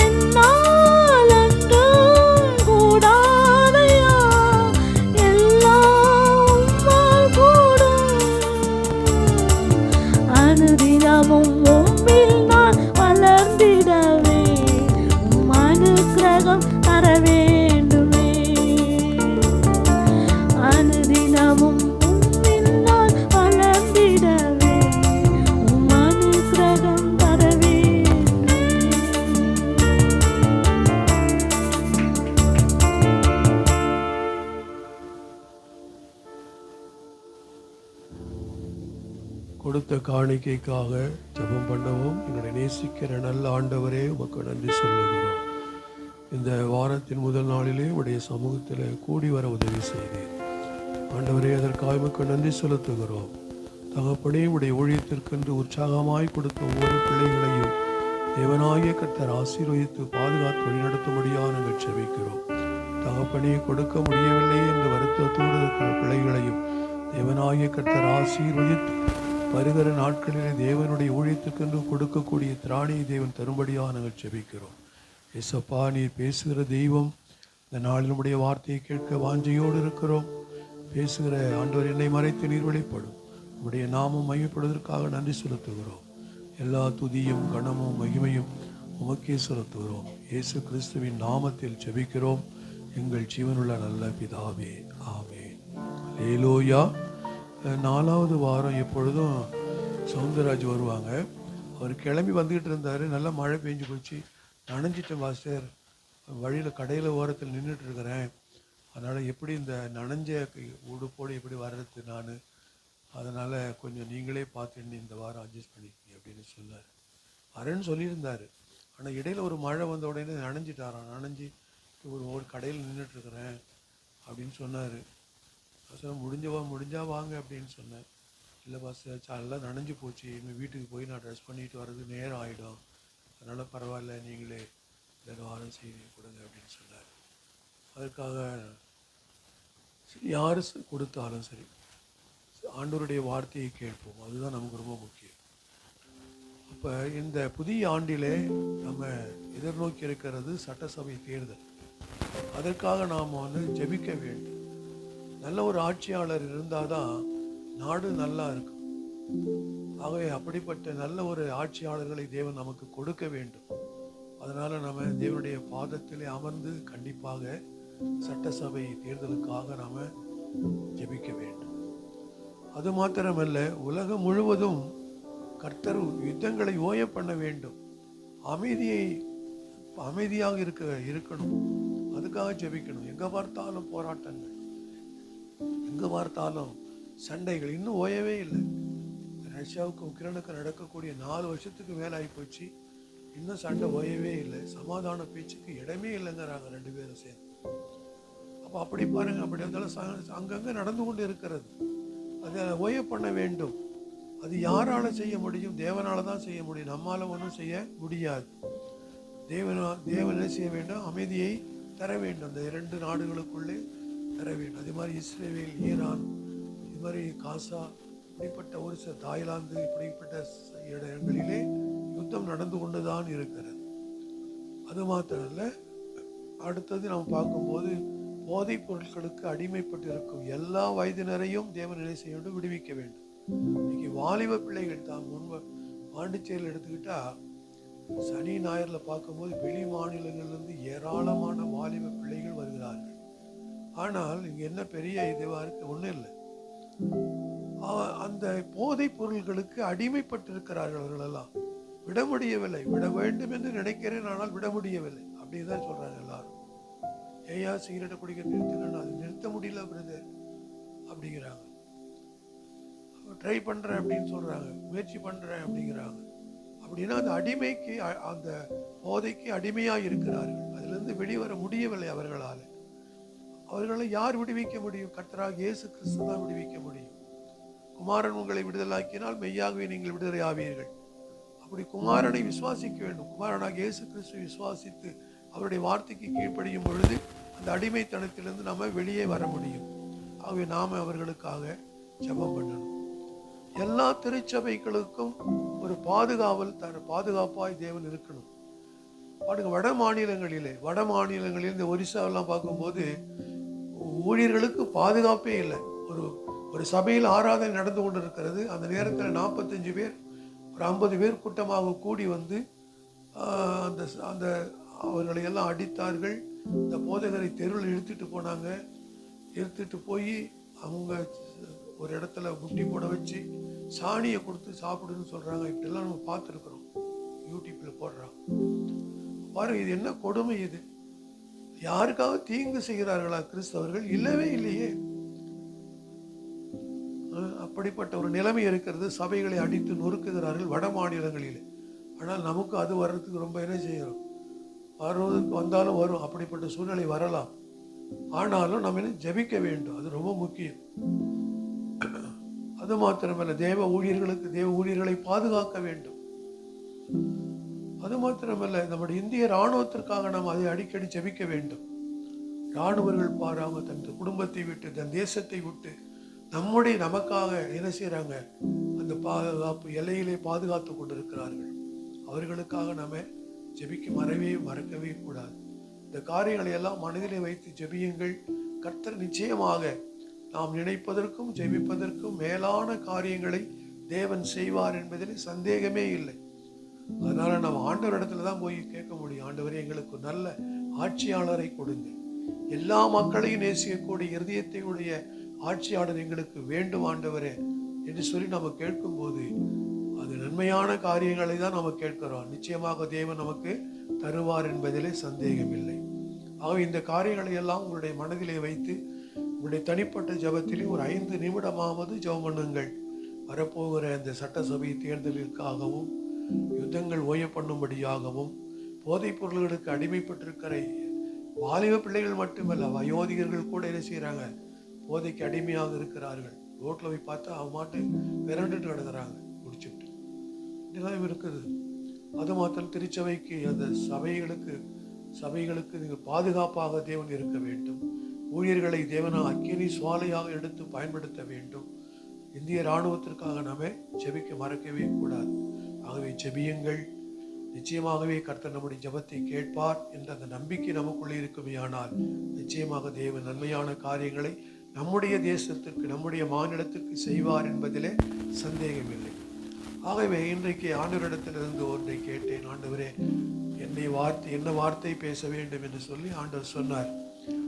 என்னால் ஒன்றும் கூடாதையா எல்லாம் உம்மால் கூடும் அனுதினமும் உம்மில் நான் வளர்ந்திடவே உம் அனுக்கிரகம் தர வேண்டுமே அனுதினமும் உம்மில் நான் வளர்ந்திடவே உம் அனுக்கிரகம் தர வேண்டுமே கொடுத்த காணிக்கைக்காக ஜெபம் பண்ணவும் எங்களை நேசிக்கிற நல்ல ஆண்டவரே உமக்கு நன்றி சொல்லுகிறோம். இந்த வாரத்தின் முதல் நாளிலே உடைய சமூகத்தில் கூடி வர உதவி செய்தேன் ஆண்டவரே. அதற்காக உமக்கு நன்றி செலுத்துகிறோம். தகப்பனே உடைய ஊழியத்திற்கென்று உற்சாகமாய் கொடுத்த ஒவ்வொரு பிள்ளைகளையும் தேவனாகிய கர்த்தர் ஆசீர்வதித்து பாதுகாத்து வழிநடத்தும்படியாக நாங்கள் செபிக்கிறோம். தகப்பனே கொடுக்க முடியவில்லை என்று வருத்தத்தோடு இருக்கிற பிள்ளைகளையும் தேவனாகிய கர்த்தர் ஆசீர்வதித்து வருகிற நாட்களிலே தேவனுடைய ஊழியத்துக்கென்று கொடுக்கக்கூடிய திராணியை தேவன் தரும்படியாக நாங்கள் செபிக்கிறோம். ஏசப்பா, நீர் பேசுகிற தெய்வம். இந்த நாளில் நம்முடைய வார்த்தையை கேட்க வாஞ்சையோடு இருக்கிறோம். பேசுகிற ஆண்டவர் என்னை மறைத்து நீர் வெளிப்படும். நம்முடைய நாமம் மையப்படுவதற்காக நன்றி செலுத்துகிறோம். எல்லா துதியும் கனமும் மகிமையும் உமக்கே செலுத்துகிறோம். இயேசு கிறிஸ்துவின் நாமத்தில் செபிக்கிறோம் எங்கள் ஜீவனுள்ள நல்ல பிதாவே, ஆமென். அல்லேலூயா. 4வது வாரம் எப்பொழுதும் சவுந்தரராஜ் வருவாங்க. அவர் கிளம்பி வந்துக்கிட்டு இருந்தார். நல்லா மழை பெஞ்சு போச்சு. நனைஞ்சிட்டேன் மாஸ்டர், வழியில் கடையில் ஓரத்தில் நின்றுட்டு இருக்கிறேன். அதனால் எப்படி இந்த நனைஞ்ச உடுப்போடு எப்படி வர்றது நான், அதனால் கொஞ்சம் நீங்களே பார்த்துன்னு இந்த வாரம் அட்ஜஸ்ட் பண்ணிக்கிங்க அப்படின்னு சொன்னார். வரேன்னு சொல்லியிருந்தார். ஆனால் இடையில் ஒரு மழை வந்த உடனே நனைஞ்சிட்டாரான். நனைஞ்சி ஒரு கடையில் நின்றுட்டுருக்கிறேன் அப்படின்னு சொன்னார். சார் முடிஞ்சா வாங்க அப்படின்னு சொன்னேன். இல்லை பாஸ்டர், எல்லாம் நனைஞ்சு போச்சு, இனிமேல் வீட்டுக்கு போய் நான் ட்ரெஸ் பண்ணிட்டு வர்றது நேரம் ஆகிடும், அதனால் பரவாயில்ல, நீங்களே இந்த வாரம் செய்தி கொடுங்க அப்படின்னு சொன்னார். அதற்காக யார் கொடுத்தாலும் சரி ஆண்டவருடைய வார்த்தையை கேட்போம். அதுதான் நமக்கு ரொம்ப முக்கியம். அப்போ இந்த புதிய ஆண்டிலே நம்ம எதிர்நோக்கி இருக்கிறது சட்டசபை தேர்தல். அதற்காக நாம் ஜெபிக்க வேண்டும். நல்ல ஒரு ஆட்சியாளர் இருந்தால் தான் நாடு நல்லா இருக்கும். ஆகவே அப்படிப்பட்ட நல்ல ஒரு ஆட்சியாளர்களை தேவன் நமக்கு கொடுக்க வேண்டும். அதனால் நம்ம தேவனுடைய பாதத்திலே அமர்ந்து கண்டிப்பாக சட்டசபை தேர்தலுக்காக நாம் ஜெபிக்க வேண்டும். அது மாத்திரமல்ல, உலகம் முழுவதும் கர்த்தர் யுத்தங்களை ஓய பண்ண வேண்டும். அமைதியாக இருக்கணும். அதுக்காக ஜெபிக்கணும். எங்கே பார்த்தாலும் போராட்டங்கள், எங்கே பார்த்தாலும் சண்டைகள் இன்னும் ஓயவே இல்லை. ரஷ்யாவுக்கு உக்ரைனுக்கு நடக்கக்கூடிய 4 வருஷத்துக்கு மேலே ஆகி போச்சு. இன்னும் சண்டை ஓயவே இல்லை. சமாதான பேச்சுக்கு இடமே இல்லைங்கிறாங்க 2 பேரும் சேர்ந்து. அப்போ அப்படி பாருங்க, அப்படி இருந்தாலும் அங்கங்கே நடந்து கொண்டு இருக்கிறது. அதை ஓய பண்ண வேண்டும். அது யாரால செய்ய முடியும்? தேவனால தான் செய்ய முடியும். நம்மால ஒன்றும் செய்ய முடியாது. தேவனை செய்ய வேண்டும், அமைதியை தர வேண்டும். அந்த 2 நாடுகளுக்குள்ளே தர வேண்டும். அதே மாதிரி இஸ்ரேல், ஈரான், இது மாதிரி காசா, இப்படிப்பட்ட ஒரு சில தாய்லாந்து, இப்படிப்பட்ட இடங்களிலே யுத்தம் நடந்து கொண்டுதான் இருக்கிறது. அது மாத்திரம் இல்லை, அடுத்தது நாம் பார்க்கும்போது போதைப் பொருட்களுக்கு அடிமைப்பட்டு இருக்கும் எல்லா வயதினரையும் தேவன் நிலை செய்ய வேண்டும், விடுவிக்க வேண்டும். இன்னைக்கு வாலிப பிள்ளைகள் தான் முன்பு பாண்டிச்சேரியில் எடுத்துக்கிட்டா சனி ஞாயிறுல பார்க்கும்போது வெளி மாநிலங்களிலிருந்து ஏராளமான வாலிப பிள்ளைகள் வருகிறார்கள். ஆனால் இங்கே என்ன பெரிய இதுவாக இருக்கு, ஒன்றும் இல்லை. அந்த போதைப் பொருள்களுக்கு அடிமைப்பட்டிருக்கிறார்கள். அவர்களெல்லாம் விட முடியவில்லை. விட வேண்டும் என்று நினைக்கிறேன், ஆனால் விட முடியவில்லை. அப்படின்னு தான் சொல்றாங்க எல்லாரும். ஏயா சிகரெட்டை குடிக்க நிறுத்துக்கணும், அது நிறுத்த முடியல பிரதர் அப்படிங்கிறாங்க. ட்ரை பண்றேன் அப்படின்னு சொல்றாங்க, முயற்சி பண்றேன் அப்படிங்கிறாங்க. அப்படின்னா அந்த அடிமைக்கு, அந்த போதைக்கு அடிமையாக இருக்கிறார்கள். அதிலிருந்து வெளிவர முடியவில்லை அவர்களால். அவர்களை யார் விடுவிக்க முடியும்? கர்த்தராகிய இயேசு கிறிஸ்து தான் விடுவிக்க முடியும். குமாரன் உங்களை விடுதலாக்கினால் மெய்யாகவே நீங்கள் விடுதலை ஆவீர்கள். அப்படி குமாரனை விசுவாசிக்க வேண்டும். குமாரனாகிய இயேசு கிறிஸ்து விசுவாசித்து அவருடைய வார்த்தைக்கு கீழ்ப்படியும் பொழுது அந்த அடிமைத்தனத்திலிருந்து நம்ம வெளியே வர முடியும். ஆகவே நாம் அவர்களுக்காக ஜெபம் பண்ணணும். எல்லா திருச்சபைகளுக்கும் ஒரு பாதுகாப்பாய் தேவன் இருக்கணும். பாருங்க, வட மாநிலங்களில் இந்த ஒரிசாவெல்லாம் பார்க்கும்போது ஊழியர்களுக்கு பாதுகாப்பே இல்லை. ஒரு சபையில் ஆராதனை நடந்து கொண்டு இருக்கிறது. அந்த நேரத்தில் 45 பேர், ஒரு 50 பேர் கூட்டமாக கூடி வந்து அந்த அவர்களை எல்லாம் அடித்தார்கள். இந்த போதகரை தெருவில் இழுத்துட்டு போனாங்க. இழுத்துட்டு போய் அவங்க ஒரு இடத்துல முட்டி போட வச்சு சாணியை கொடுத்து சாப்பிடுன்னு சொல்றாங்க. இப்படிலாம் நம்ம பார்த்துருக்குறோம், யூடியூப்ல போடுறாங்க. பாருங்க, இது என்ன கொடுமை! இது யாருக்காக தீங்கு செய்கிறார்களா கிறிஸ்தவர்கள்? இல்லவே இல்லையே. அப்படிப்பட்ட ஒரு நிலைமை இருக்கிறது. சபைகளை அடித்து நொறுக்குகிறார்கள் வட மாநிலங்களில். ஆனால் நமக்கு அது வர்றதுக்கு ரொம்ப என்ன செய்யறோம்? வருவதற்கு வந்தாலும் வரும், அப்படிப்பட்ட சூழ்நிலை வரலாம். ஆனாலும் நம்ம என்ன ஜெபிக்க வேண்டும், அது ரொம்ப முக்கியம். அது மாத்திரமல்ல, தேவ ஊழியர்களை பாதுகாக்க வேண்டும். அது மாத்திரமல்ல, நம்முடைய இந்திய இராணுவத்திற்காக நாம் அதை அடிக்கடி ஜெபிக்க வேண்டும். இராணுவர்கள் பாராம தன் குடும்பத்தை விட்டு, தன் தேசத்தை விட்டு நமக்காக என்ன செய்யறாங்க? அந்த பாதுகாப்பு எல்லையிலே பாதுகாத்து கொண்டிருக்கிறார்கள். அவர்களுக்காக நம்ம ஜெபிக்க மறக்கவே கூடாது. இந்த காரியங்களை எல்லாம் மனதிலே வைத்து ஜெபியுங்கள். கர்த்தர் நிச்சயமாக நாம் நினைப்பதற்கும் ஜெபிப்பதற்கும் மேலான காரியங்களை தேவன் செய்வார் என்பதில் சந்தேகமே இல்லை. அதனால நம்ம ஆண்டவரிடத்துல தான் போய் கேட்க முடியும். ஆண்டவரே, எங்களுக்கு நல்ல ஆட்சியாளரை கொடுங்க, எல்லா மக்களையும் நேசிக்கக்கூடிய இருதயத்தையுடைய ஆட்சியாளர் எங்களுக்கு வேண்டும் ஆண்டவரே என்று சொல்லி நம்ம கேட்கும்போது அது நன்மையான காரியங்களை தான் நம்ம கேட்கிறோம். நிச்சயமாக தேவன் நமக்கு தருவார் என்பதிலே சந்தேகம் இல்லை. ஆகவே இந்த காரியங்களை எல்லாம் உங்களுடைய மனதிலே வைத்து உங்களுடைய தனிப்பட்ட ஜெபத்திலே ஒரு 5 நிமிடமாவது ஜெபம் பண்ணுங்கள். வரப்போகிற இந்த சட்டசபை தேர்தலிற்காகவும், யுத்தங்கள் ஓய பண்ணும்படியாகவும், போதைப் பொருள்களுக்கு அடிமைப்பட்டிருக்கிற வாலிப பிள்ளைகள் மட்டுமல்ல, வயோதிகர்கள் கூட என்ன செய்யறாங்க? போதைக்கு அடிமையாக இருக்கிறார்கள். ரோட்ல போய் பார்த்தா அவன் மாட்டு விரண்டுட்டு கிடக்குறாங்க குடிச்சுட்டு. இதெல்லாம் இருக்குது. அது மாத்திரம் திருச்சபைக்கு, அந்த சபைகளுக்கு நீங்கள் பாதுகாப்பாக தேவன் இருக்க வேண்டும். ஊழியர்களை தேவனா அக்கினி சுவாலையாக எடுத்து பயன்படுத்த வேண்டும். இந்திய இராணுவத்திற்காக நாம ஜெபிக்க மறக்கவே கூடாது. ஆகவே ஜெபியுங்கள். நிச்சயமாகவே கர்த்தர் நம்முடைய ஜெபத்தை கேட்பார் என்ற அந்த நம்பிக்கை நமக்குள்ளே இருக்குமேயானால் நிச்சயமாக தேவன் நன்மையான காரியங்களை நம்முடைய தேசத்திற்கு, நம்முடைய மாநிலத்திற்கு செய்வார் என்பதிலே சந்தேகமில்லை. ஆகவே இன்றைக்கு ஆண்டவரிடத்திலிருந்து ஒன்றை கேட்டேன். ஆண்டவரே, என்ன வார்த்தை பேச வேண்டும் என்று சொல்லி ஆண்டவர் சொன்னார்.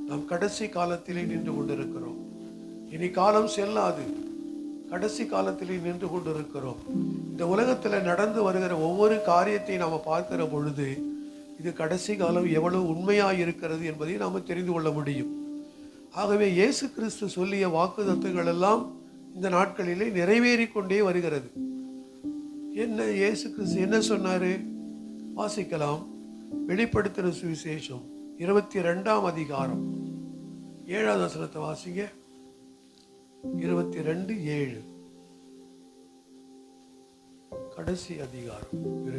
நாம் கடைசி காலத்திலே நின்று கொண்டிருக்கிறோம். இனி காலம் செல்லாது. கடைசி காலத்திலே நின்று கொண்டிருக்கிறோம். இந்த உலகத்தில் நடந்து வருகிற ஒவ்வொரு காரியத்தை நாம் பார்க்கிற பொழுது இது கடைசி காலம் எவ்வளவு உண்மையாக இருக்கிறது என்பதை நாம் தெரிந்து கொள்ள முடியும். ஆகவே இயேசு கிறிஸ்து சொல்லிய வாக்குத்தத்தங்கள் எல்லாம் இந்த நாட்களிலே நிறைவேறி கொண்டே வருகிறது. என்ன இயேசு கிறிஸ்து என்ன சொன்னாரு? வாசிக்கலாம். வெளிப்படுத்தின சுவிசேஷம் 22ஆம் அதிகாரம் 7வது வசனத்தை வாசிங்க. 22:7 கடைசி அதிகாரம்.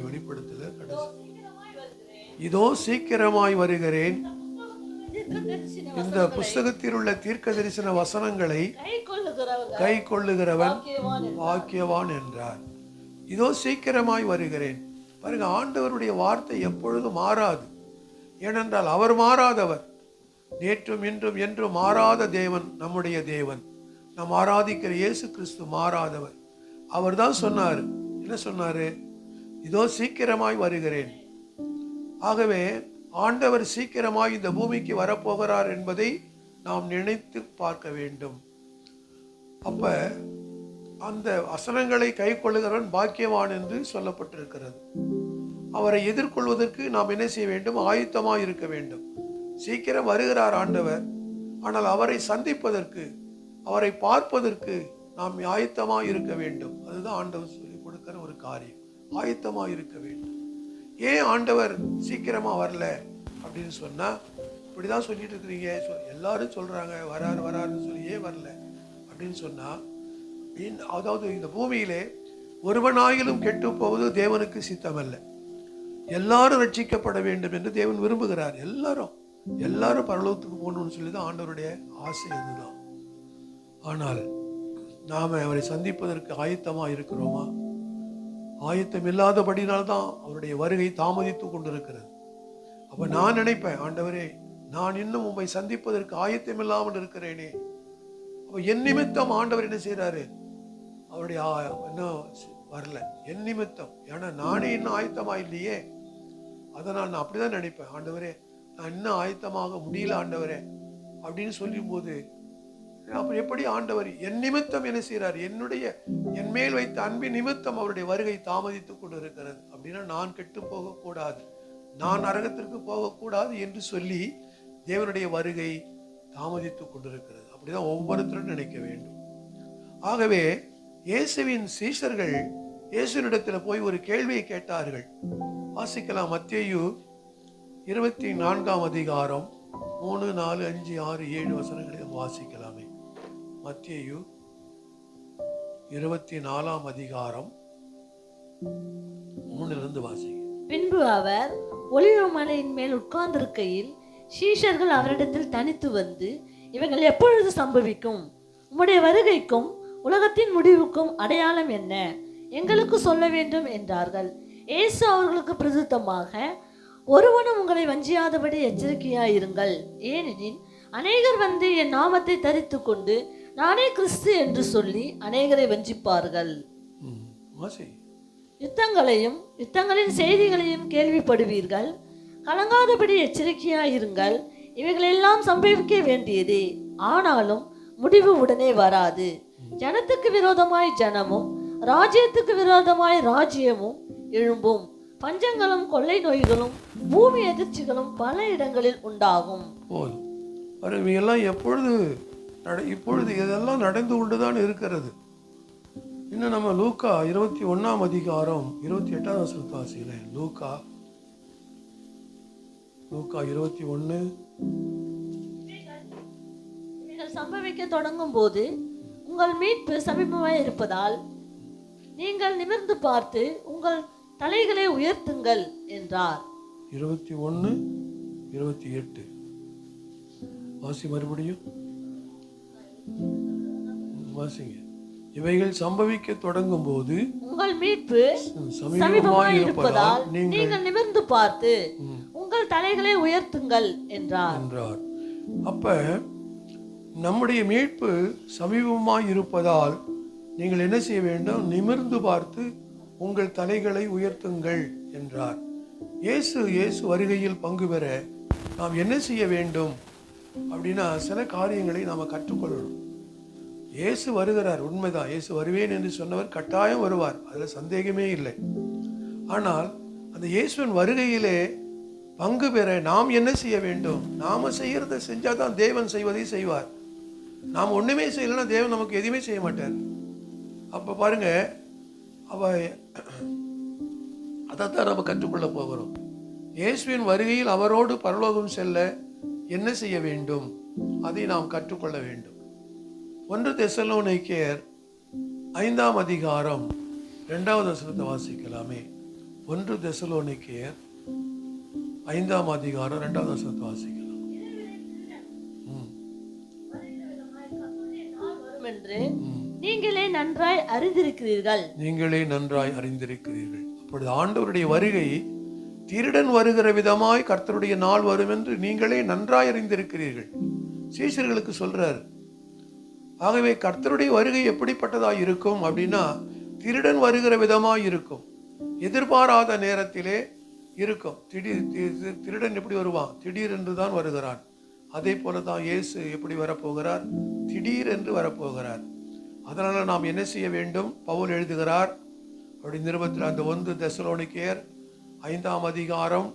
வெளிப்படுத்தல கடைசி. இதோ சீக்கிரமாய் வருகிறேன், இந்த புஸ்தகத்தில் உள்ள தீர்க்க தரிசன வசனங்களை கை கொள்ளுகிறவன் பாக்கியவான் என்றார். இதோ சீக்கிரமாய் வருகிறேன். பாருங்க, ஆண்டவருடைய வார்த்தை எப்பொழுதும் மாறாது. ஏனென்றால் அவர் மாறாதவர். நேற்றும் இன்றும் என்றும் மாறாத தேவன் நம்முடைய தேவன். நாம் ஆராதிக்கிற இயேசு கிறிஸ்து மாறாதவர். அவர் தான் சொன்னார். என்ன சொன்னாரு? இதோ சீக்கிரமாய் வருகிறேன். ஆகவே ஆண்டவர் சீக்கிரமாய் இந்த பூமிக்கு வரப்போகிறார் என்பதை நாம் நினைத்து பார்க்க வேண்டும். அப்ப அந்த வசனங்களை கை கொள்ளுகிறவன் பாக்கியவான் என்று சொல்லப்பட்டிருக்கிறது. அவரை எதிர்கொள்வதற்கு நாம் என்ன செய்ய வேண்டும்? ஆயத்தமாய் இருக்க வேண்டும். சீக்கிரம் வருகிறார் ஆண்டவர். ஆனால் அவரை சந்திப்பதற்கு, அவரை பார்ப்பதற்கு நாம் ஆயத்தமாய் இருக்க வேண்டும். அதுதான் ஆண்டவர் சொல்லிக் கொடுக்கிற ஒரு காரியம். ஆயத்தமாய் இருக்க வேண்டும். ஏன் ஆண்டவர் சீக்கிரமா வரல அப்படின்னு சொன்னா, இப்படிதான் சொல்லிட்டு இருக்கிறீங்க, எல்லாரும் சொல்றாங்க வராரு வராருன்னு சொல்லி, ஏன் வரல அப்படின்னு சொன்னா, அதாவது இந்த பூமியிலே ஒருவனாயிலும் கெட்டு போவது தேவனுக்கு சித்தமல்ல. எல்லாரும் ரட்சிக்கப்பட வேண்டும் என்று தேவன் விரும்புகிறார். எல்லாரும் பரலோகத்துக்கு போகணும்னு சொல்லி தான் ஆண்டவருடைய ஆசை. அதுதான். ஆனால் நாம அவரை சந்திப்பதற்கு ஆயத்தமா இருக்கிறோமா? ஆயத்தம் இல்லாதபடினால்தான் அவருடைய வருகை தாமதித்து கொண்டிருக்கிறது. அப்ப நான் நினைப்பேன், ஆண்டவரே, நான் இன்னும் உம்மை சந்திப்பதற்கு ஆயத்தம் இல்லாமல் இருக்கிறேனே. அப்ப என் நிமித்தம் ஆண்டவர் என்ன செய்யறாரு? அவருடைய இன்னும் வரல, என் நிமித்தம். ஏன்னா நானே இன்னும் ஆயத்தமா இல்லையே. அதனால் நான் அப்படிதான் நினைப்பேன், ஆண்டவரே, நான் இன்னும் ஆயத்தமாக முடியல ஆண்டவரே அப்படின்னு சொல்லும் போது, அப்புறம் எப்படி ஆண்டவர் என் நிமித்தம் என்ன செய்யறாரு? என் மேல் வைத்த அன்பின் நிமித்தம் அவருடைய வருகை தாமதித்துக் கொண்டு இருக்கிறது. அப்படின்னா நான் கெட்டு போகக்கூடாது, நான் நரகத்திற்கு போகக்கூடாது என்று சொல்லி தேவனுடைய வருகை தாமதித்துக் கொண்டிருக்கிறது. அப்படிதான் ஒவ்வொருத்தரும் நினைக்க வேண்டும். ஆகவே இயேசுவின் சீஷர்கள் இயேசுவினிடத்தில் போய் ஒரு கேள்வியை கேட்டார்கள். வாசிக்கலாம். மத்தேயு 24ஆம் அதிகாரம் 3, 4, 5, 6, 7 வசனங்களை வாசிக்கலாமே. மத்தேயு 24ஆம் அதிகாரம் 3 வாசிக்க. பின்பு அவர் ஒலிவ மலையின் மேல் உட்கார்ந்திருக்கையில் சீஷர்கள் அவரிடத்தில் தனித்து வந்து, இவைகள் எப்பொழுது சம்பவிக்கும்? உம்முடைய வருகைக்கும் உலகத்தின் முடிவுக்கும் அடையாளம் என்ன? எங்களுக்கு சொல்ல வேண்டும் என்றார்கள். இயேசு அவர்களுக்கு பிரதித்தமாக, ஒருவனும் உங்களை வஞ்சியாதபடி எச்சரிக்கையாயிருங்கள். ஏனெனில் அநேகர் வந்து என் நாமத்தை தரித்து கொண்டு நானே கிறிஸ்து என்று சொல்லி அநேகரை வஞ்சிப்பார்கள். யுத்தங்களின் செய்திகளையும் கேள்விப்படுவீர்கள். கலங்காதபடி எச்சரிக்கையாயிருங்கள். இவைகளெல்லாம் சம்பவிக்க வேண்டியதே, ஆனாலும் முடிவு உடனே வராது. ஜனத்துக்கு விரோதமாய் ஜனமும் ராஜ்யத்துக்கு விரோதமாய் ராஜ்யமும் எழும்பும். பஞ்சங்களும் கொள்ளை நோய்களும் பூமி எதிர்ச்சிகளும் பல இடங்களில் உண்டாகும். எல்லாம் இப்பொழுது இதெல்லாம் நடந்து கொண்டுதான் இருக்கிறது. இன்னும் நம்ம லூக்கா 21ஆம் அதிகாரம் 28ஆம் வசனத்தை வாசிக்கிறேன். லூக்கா 21. சம்பவிக்க தொடங்கும் போது உங்கள் மீட்பு சமீபமாய் இருப்பதால் நீங்கள் நிமிர்ந்து பார்த்து உங்கள் தலைகளை உயர்த்துங்கள் என்றார். 21:28 வாசி. மறுபடியும் வாசிங்க. இவைகள் சம்பவிக்க தொடங்கும் போது உங்கள் மீட்பு சமீபமாய் இருப்பதால் நீங்கள் நிமிர்ந்து பார்த்து உங்கள் தலைகளை உயர்த்துங்கள் என்றார். அப்ப நம்முடைய மீட்பு சமீபமாய் இருப்பதால் நீங்கள் என்ன செய்ய வேண்டும்? நிமிர்ந்து பார்த்து உங்கள் தலைகளை உயர்த்துங்கள் என்றார். இயேசு வருகையில் பங்கு பெற நாம் என்ன செய்ய வேண்டும் அப்படின்னா, சில காரியங்களை நாம் கற்றுக்கொள்ளணும். இயேசு வருகிறார், உண்மைதான். இயேசு வருவேன் என்று சொன்னவர் கட்டாயம் வருவார், அதில் சந்தேகமே இல்லை. ஆனால் அந்த இயேசுவின் வருகையிலே பங்கு பெற நாம் என்ன செய்ய வேண்டும்? நாம செய்யறதை செஞ்சாதான் தேவன் செய்வதை செய்வார். நாம் ஒண்ணுமே செய்யலைன்னா தேவன் நமக்கு எதுவுமே செய்ய மாட்டார். அப்ப பாருங்க, அதைத்தான் நம்ம கற்றுக்கொள்ள போகிறோம். இயேசுவின் வருகையில் அவரோடு பரலோகம் செல்ல என்ன செய்ய வேண்டும்? அதை நாம் கற்றுக்கொள்ள வேண்டும். 1 தெசலோனிக்கேயர் 5ஆம் அதிகாரம் 2வது வசனத்தை வாசிக்கலாமே. 1 தெசலோனிக்கேயர் 5ஆம் அதிகாரம் 2வது வசனத்தை வாசிக்கலாம். என்று நீங்களே நன்றாய் அறிந்திருக்கிறீர்கள். அப்பொழுது ஆண்டவருடைய வருகை திருடன் வருகிற விதமாய் கர்த்தருடைய நாள் வரும் என்று நீங்களே நன்றாய் அறிந்திருக்கிறீர்கள். சீஷர்களுக்கு சொல்றாரு. ஆகவே கர்த்தருடைய வருகை எப்படிப்பட்டதாய் இருக்கும் அப்படின்னா, திருடன் வருகிற விதமாய் இருக்கும். எதிர்பாராத நேரத்திலே இருக்கும். திருடன் எப்படி வருவான்? திடீரென்று தான் வருகிறான். அதே போல தான் இயேசு எப்படி வரப்போகிறார்? திடீரென்று வரப்போகிறார். அதனால நாம் என்ன செய்ய வேண்டும்? பவுல் எழுதுகிறார் அப்படி நிருபத்தில் அந்த 1 தெசலோனிக்கேயர் 5ஆம் அதிகாரம்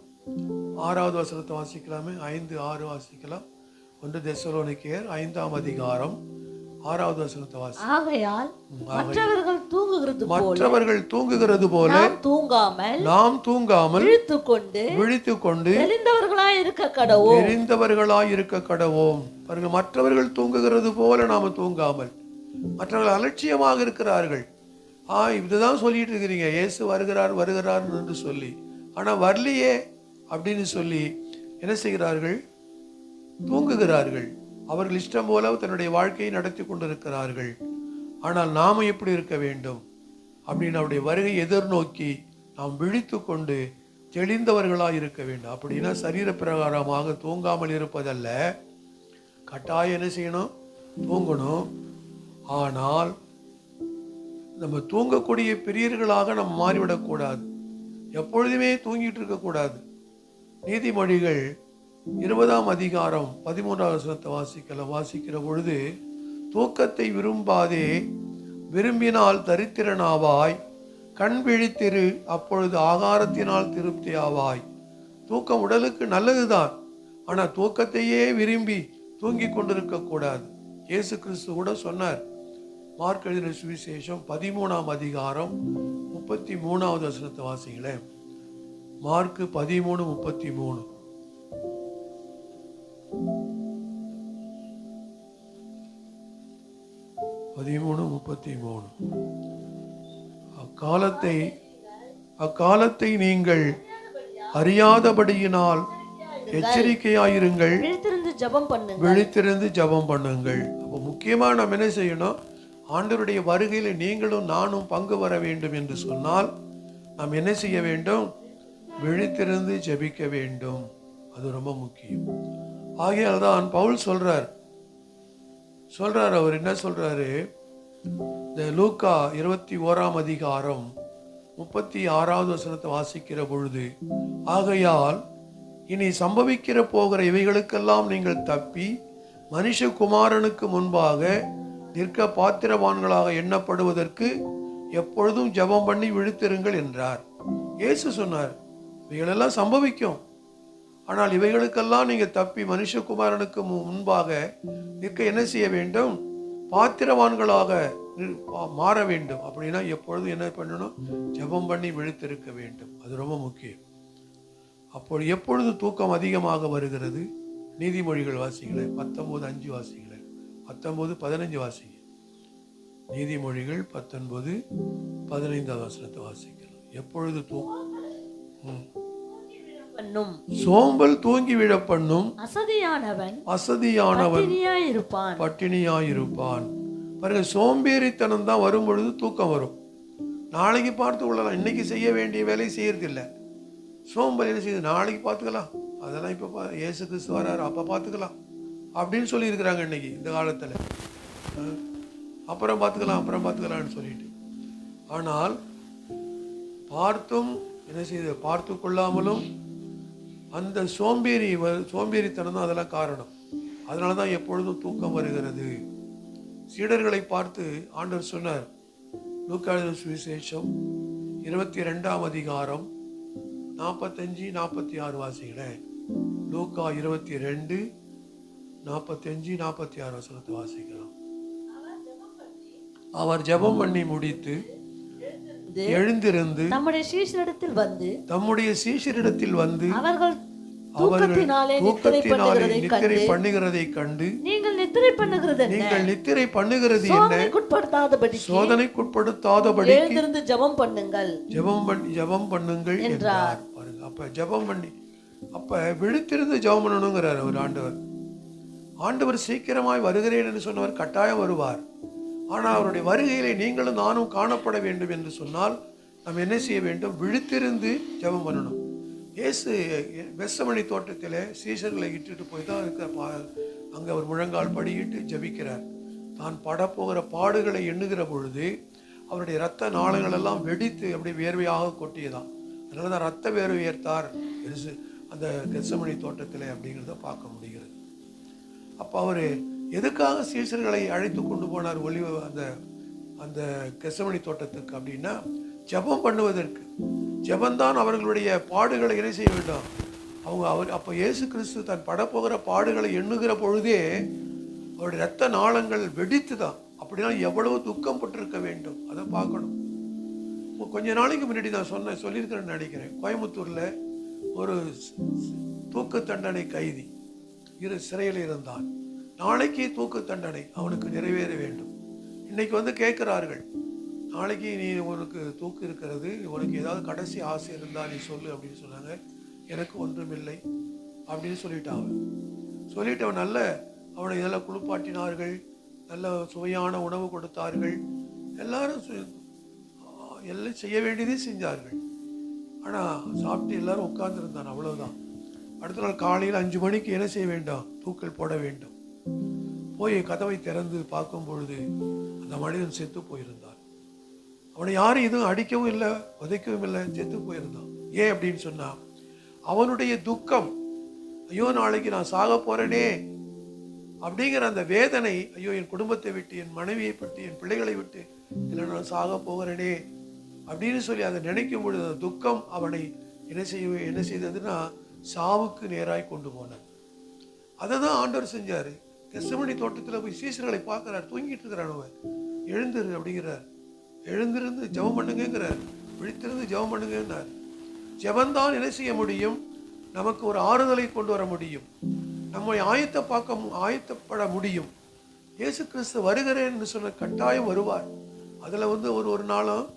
6வது வசனத்தை வாசிக்கலாமே. 5:6 வாசிக்கலாம். 1 தெசலோனிக்கேயர் 5ஆம் அதிகாரம் 6வது வசனத்தை வாசி. ஆகையால் மற்றவர்கள் தூங்குகிறது போல நாம் தூங்காமல் விழித்துக்கொண்டு தெரிந்தவர்களாய் இருக்க கடவோம். பாருங்கள், மற்றவர்கள் தூங்குகிறது போல நாம தூங்காமல். மற்றவர்கள் அலட்சியமாக இருக்கிறார்கள். இதுதான் சொல்லிட்டு இருக்கிறீங்க, இயேசு வருகிறார் என்று சொல்லி. ஆனா வரலையே அப்படின்னு சொல்லி என்ன செய்கிறார்கள்? தூங்குகிறார்கள். அவர்கள் இஷ்டம் போல தன்னுடைய வாழ்க்கையை நடத்தி கொண்டிருக்கிறார்கள். ஆனால் நாம எப்படி இருக்க வேண்டும் அப்படின்னு அவருடைய வருகை எதிர்நோக்கி நாம் விழித்து கொண்டு தெளிந்தவர்களாக இருக்க வேண்டும். அப்படின்னா சரீர பிரகாரமாக தூங்காமல் இருப்பதல்ல, கட்டாயம் என்ன செய்யணும்? தூங்கணும். ஆனால் நம்ம தூங்கக்கூடிய பிரியர்களாக நம்ம மாறிவிடக்கூடாது. எப்பொழுதுமே தூங்கிட்டு இருக்கக்கூடாது. நீதிமொழிகள் 20ஆம் அதிகாரம் 13வது வசனத்தை வாசிக்கிற பொழுது, தூக்கத்தை விரும்பாதே, விரும்பினால் தரித்திரனாவாய், கண் விழித்திரு, அப்பொழுது ஆகாரத்தினால் திருப்தி ஆவாய். தூக்கம் உடலுக்கு நல்லதுதான், ஆனா தூக்கத்தையே விரும்பி தூங்கி கொண்டிருக்க கூடாது. இயேசு கிறிஸ்து கூட சொன்னார். மார்க் எழுதின சுவிசேஷம் 13ஆம் அதிகாரம் 33வது வசனத்தை வாசிங்களேன். மார்க் 13:33. அக்காலத்தை நீங்கள் அறியாதபடியினால் எச்சரிக்கையாயிருங்கள், விழித்திருந்து ஜெபம் பண்ணுங்கள். அப்போ முக்கியமா நம்ம என்ன செய்யணும்? ஆண்டவருடைய வருகையில நீங்களும் நானும் பங்கு வர வேண்டும் என்று சொன்னால் நாம் என்ன செய்ய வேண்டும்? விழித்திருந்து ஜெபிக்க வேண்டும். அது ரொம்ப முக்கியம். ஆகையால் தான் பவுல் சொல்றார். அவர் என்ன சொல்றாரு? இந்த லூக்கா 21ஆம் அதிகாரம் 36வது வசனத்தை வாசிக்கிற பொழுது, ஆகையால் இனி சம்பவிக்கிற போகிற இவைகளுக்கெல்லாம் நீங்கள் தப்பி மனுஷகுமாரனுக்கு முன்பாக நிற்க பாத்திரவான்களாக எண்ணப்படுவதற்கு எப்பொழுதும் ஜெபம் பண்ணி விழித்திருங்கள் என்றார். இயேசு சொன்னார், இவைகளெல்லாம் சம்பவிக்கும், ஆனால் இவைகளுக்கெல்லாம் நீங்க தப்பி மனுஷகுமாரனுக்கு முன்பாக நிற்க என்ன செய்ய வேண்டும்? பாத்திரவான்களாக மாற வேண்டும். அப்படின்னா எப்பொழுதும் என்ன பண்ணணும்? ஜெபம் பண்ணி விழித்திருக்க வேண்டும். அது ரொம்ப முக்கியம். அப்போ எப்பொழுது தூக்கம் அதிகமாக வருகிறது? நீதிமொழிகள் வாசிங்களேன். 19:5 வாசிங்களேன். 19:15 வாசிங்க. நீதிமொழிகள் 19:15 வசனத்தை வாசிக்கலாம். எப்பொழுது சோம்பல் தூங்கி விழ பண்ணும், அசதியானவன் பட்டினியாயிருப்பான். பாருங்க, சோம்பேறித்தனம் தான் வரும் பொழுது தூக்கம் வரும். நாளைக்கு பார்த்து கொள்ளலாம், இன்னைக்கு செய்ய வேண்டிய வேலையை செய்யறதில்லை. சோம்பல் என்ன செய்யுது? நாளைக்கு பார்த்துக்கலாம், அதெல்லாம் இப்போ இயேசு கிறிஸ்து வராரு அப்போ பார்த்துக்கலாம் அப்படின்னு சொல்லி இருக்கிறாங்க இன்னைக்கு இந்த காலத்தில். அப்புறம் பார்த்துக்கலாம்னு சொல்லிட்டு. ஆனால் பார்த்தும் என்ன செய்யுது? பார்த்து கொள்ளாமலும் அந்த சோம்பேறித்தனம் தான் அதெல்லாம் காரணம். அதனால தான் எப்பொழுதும் தூக்கம் வருகிறது. சீடர்களை பார்த்து ஆண்டவர் சொன்னார். லூக்கா சுவிசேஷம் 22ஆம் அதிகாரம் 45-46 வாசிங்களேன். லூக்கா 22:45-46 வசனத்தை வாசிக்கலாம். அவர் ஜெபம் பண்ணி முடித்து எழுந்திருந்து தம்முடைய சீஷரிடத்தில் வந்து அவர்கள் தூக்கத்தினாலே நித்திரை பண்ணுகிறதை கண்டு, நீங்கள் நித்திரை பண்ணுகிறது என்ன? சோதனைக்குட்படுத்தாதபடி எழுந்திருந்து ஜெபம் பண்ணுங்கள் என்றார். பாருங்க, அப்ப ஜெபம் பண்ணி, அப்ப விழித்திருந்து ஜெபம் பண்ணணுங்கிறார் ஒரு ஆண்டவர். சீக்கிரமாய் வருகிறேன் என்று சொன்னவர் கட்டாயம் வருவார். ஆனால் அவருடைய வருகையிலே நீங்களும் நானும் காணப்பட வேண்டும் என்று சொன்னால் நாம் என்ன செய்ய வேண்டும்? விழித்திருந்து ஜெபம் பண்ணணும். இயேசு கெத்செமனே தோட்டத்திலே சீஷர்களை இட்டுட்டு போய் தான் அங்கே அவர் முழங்கால் படியிட்டு ஜெபிக்கிறார். தான் படப்போகிற பாடுகளை எண்ணுகிற பொழுது அவருடைய இரத்த நாளங்கள் எல்லாம் வெடித்து அப்படி வேர்வையாக கொட்டியதான். அதனால தான் ரத்த வேர்வையர்த்தார் அந்த கெத்செமனே தோட்டத்திலே அப்படிங்கிறத பார்க்க முடிகிறது. அப்போ அவர் எதுக்காக சீஷர்களை அழைத்து கொண்டு போனார் அந்த அந்த கெத்செமனே தோட்டத்துக்கு அப்படின்னா, ஜெபம் பண்ணுவதற்கு. ஜெபந்தான் அவர்களுடைய பாடுகளை என்ன செய்ய வேண்டும். அப்போ இயேசு கிறிஸ்து தன் படப்போகிற பாடுகளை எண்ணுகிற பொழுதே அவருடைய இரத்த நாளங்கள் வெடித்து தான். அப்படின்னா எவ்வளவு துக்கம் பட்டிருக்க வேண்டும், அதை பார்க்கணும். கொஞ்ச நாளைக்கு முன்னாடி நான் சொல்லியிருக்கிறேன்னு நினைக்கிறேன். கோயம்புத்தூரில் ஒரு தூக்கு தண்டனை கைதி சிறையில் இருந்தான். நாளைக்கு தூக்கு தண்டனை அவனுக்கு நிறைவேற வேண்டும். இன்னைக்கு வந்து கேட்கிறார்கள், நாளைக்கு நீ உனக்கு தூக்கு இருக்கிறது, உனக்கு ஏதாவது கடைசி ஆசை இருந்தால் நீ சொல்லு அப்படின்னு சொன்னாங்க. எனக்கு ஒன்றுமில்லை அப்படின்னு சொல்லிட்டவன் நல்ல அவனை இதெல்லாம் குளிப்பாட்டினார்கள், நல்ல சுவையான உணவு கொடுத்தார்கள், எல்லாரும் எல்லாம் செய்ய வேண்டியதே செஞ்சார்கள். ஆனால் சாப்பிட்டு எல்லாரும் உட்கார்ந்துருந்தான், அவ்வளவுதான். அடுத்த நாள் காலையில் 5 மணிக்கு என்ன செய்ய வேண்டும், தூக்கல் போட வேண்டும். போய் கதவை திறந்து பார்க்கும் பொழுது அந்த மனிதன் செத்து போயிருந்தான். அவனை யாரும் எதுவும் அடிக்கவும் இல்லை, உதைக்கவும் இல்லை, செத்து போயிருந்தான். ஏன் அப்படின்னு சொன்னா, அவனுடைய துக்கம், ஐயோ நாளைக்கு நான் சாக போறேனே அப்படிங்கிற அந்த வேதனை, ஐயோ என் குடும்பத்தை விட்டு, என் மனைவியை விட்டு, என் பிள்ளைகளை விட்டு இல்லை நான் சாக போகிறேனே அப்படின்னு சொல்லி அதை நினைக்கும் பொழுது அந்த துக்கம் அவனை என்ன செய்ததுன்னா சாவுக்கு நேராய் கொண்டு போனார். அதை தான் ஆண்டவர் செஞ்சாரு. கெத்செமனே தோட்டத்தில் போய் சீஷர்களை பார்க்கிறார், தூங்கிட்டு இருக்கிறான். அவன் எழுந்துரு அப்படிங்கிறார். எழுந்திருந்து ஜெபம் பண்ணுங்கிறார். விழித்திருந்து ஜெபம் பண்ணுங்கிறார். ஜெபந்தான் என்ன செய்ய முடியும், நமக்கு ஒரு ஆறுதலை கொண்டு வர முடியும், நம்மை ஆயத்தப்பட முடியும். இயேசு கிறிஸ்து வருகிறேன் என்று சொன்ன கட்டாயம் வருவார். அதில் வந்து ஒரு நாளும்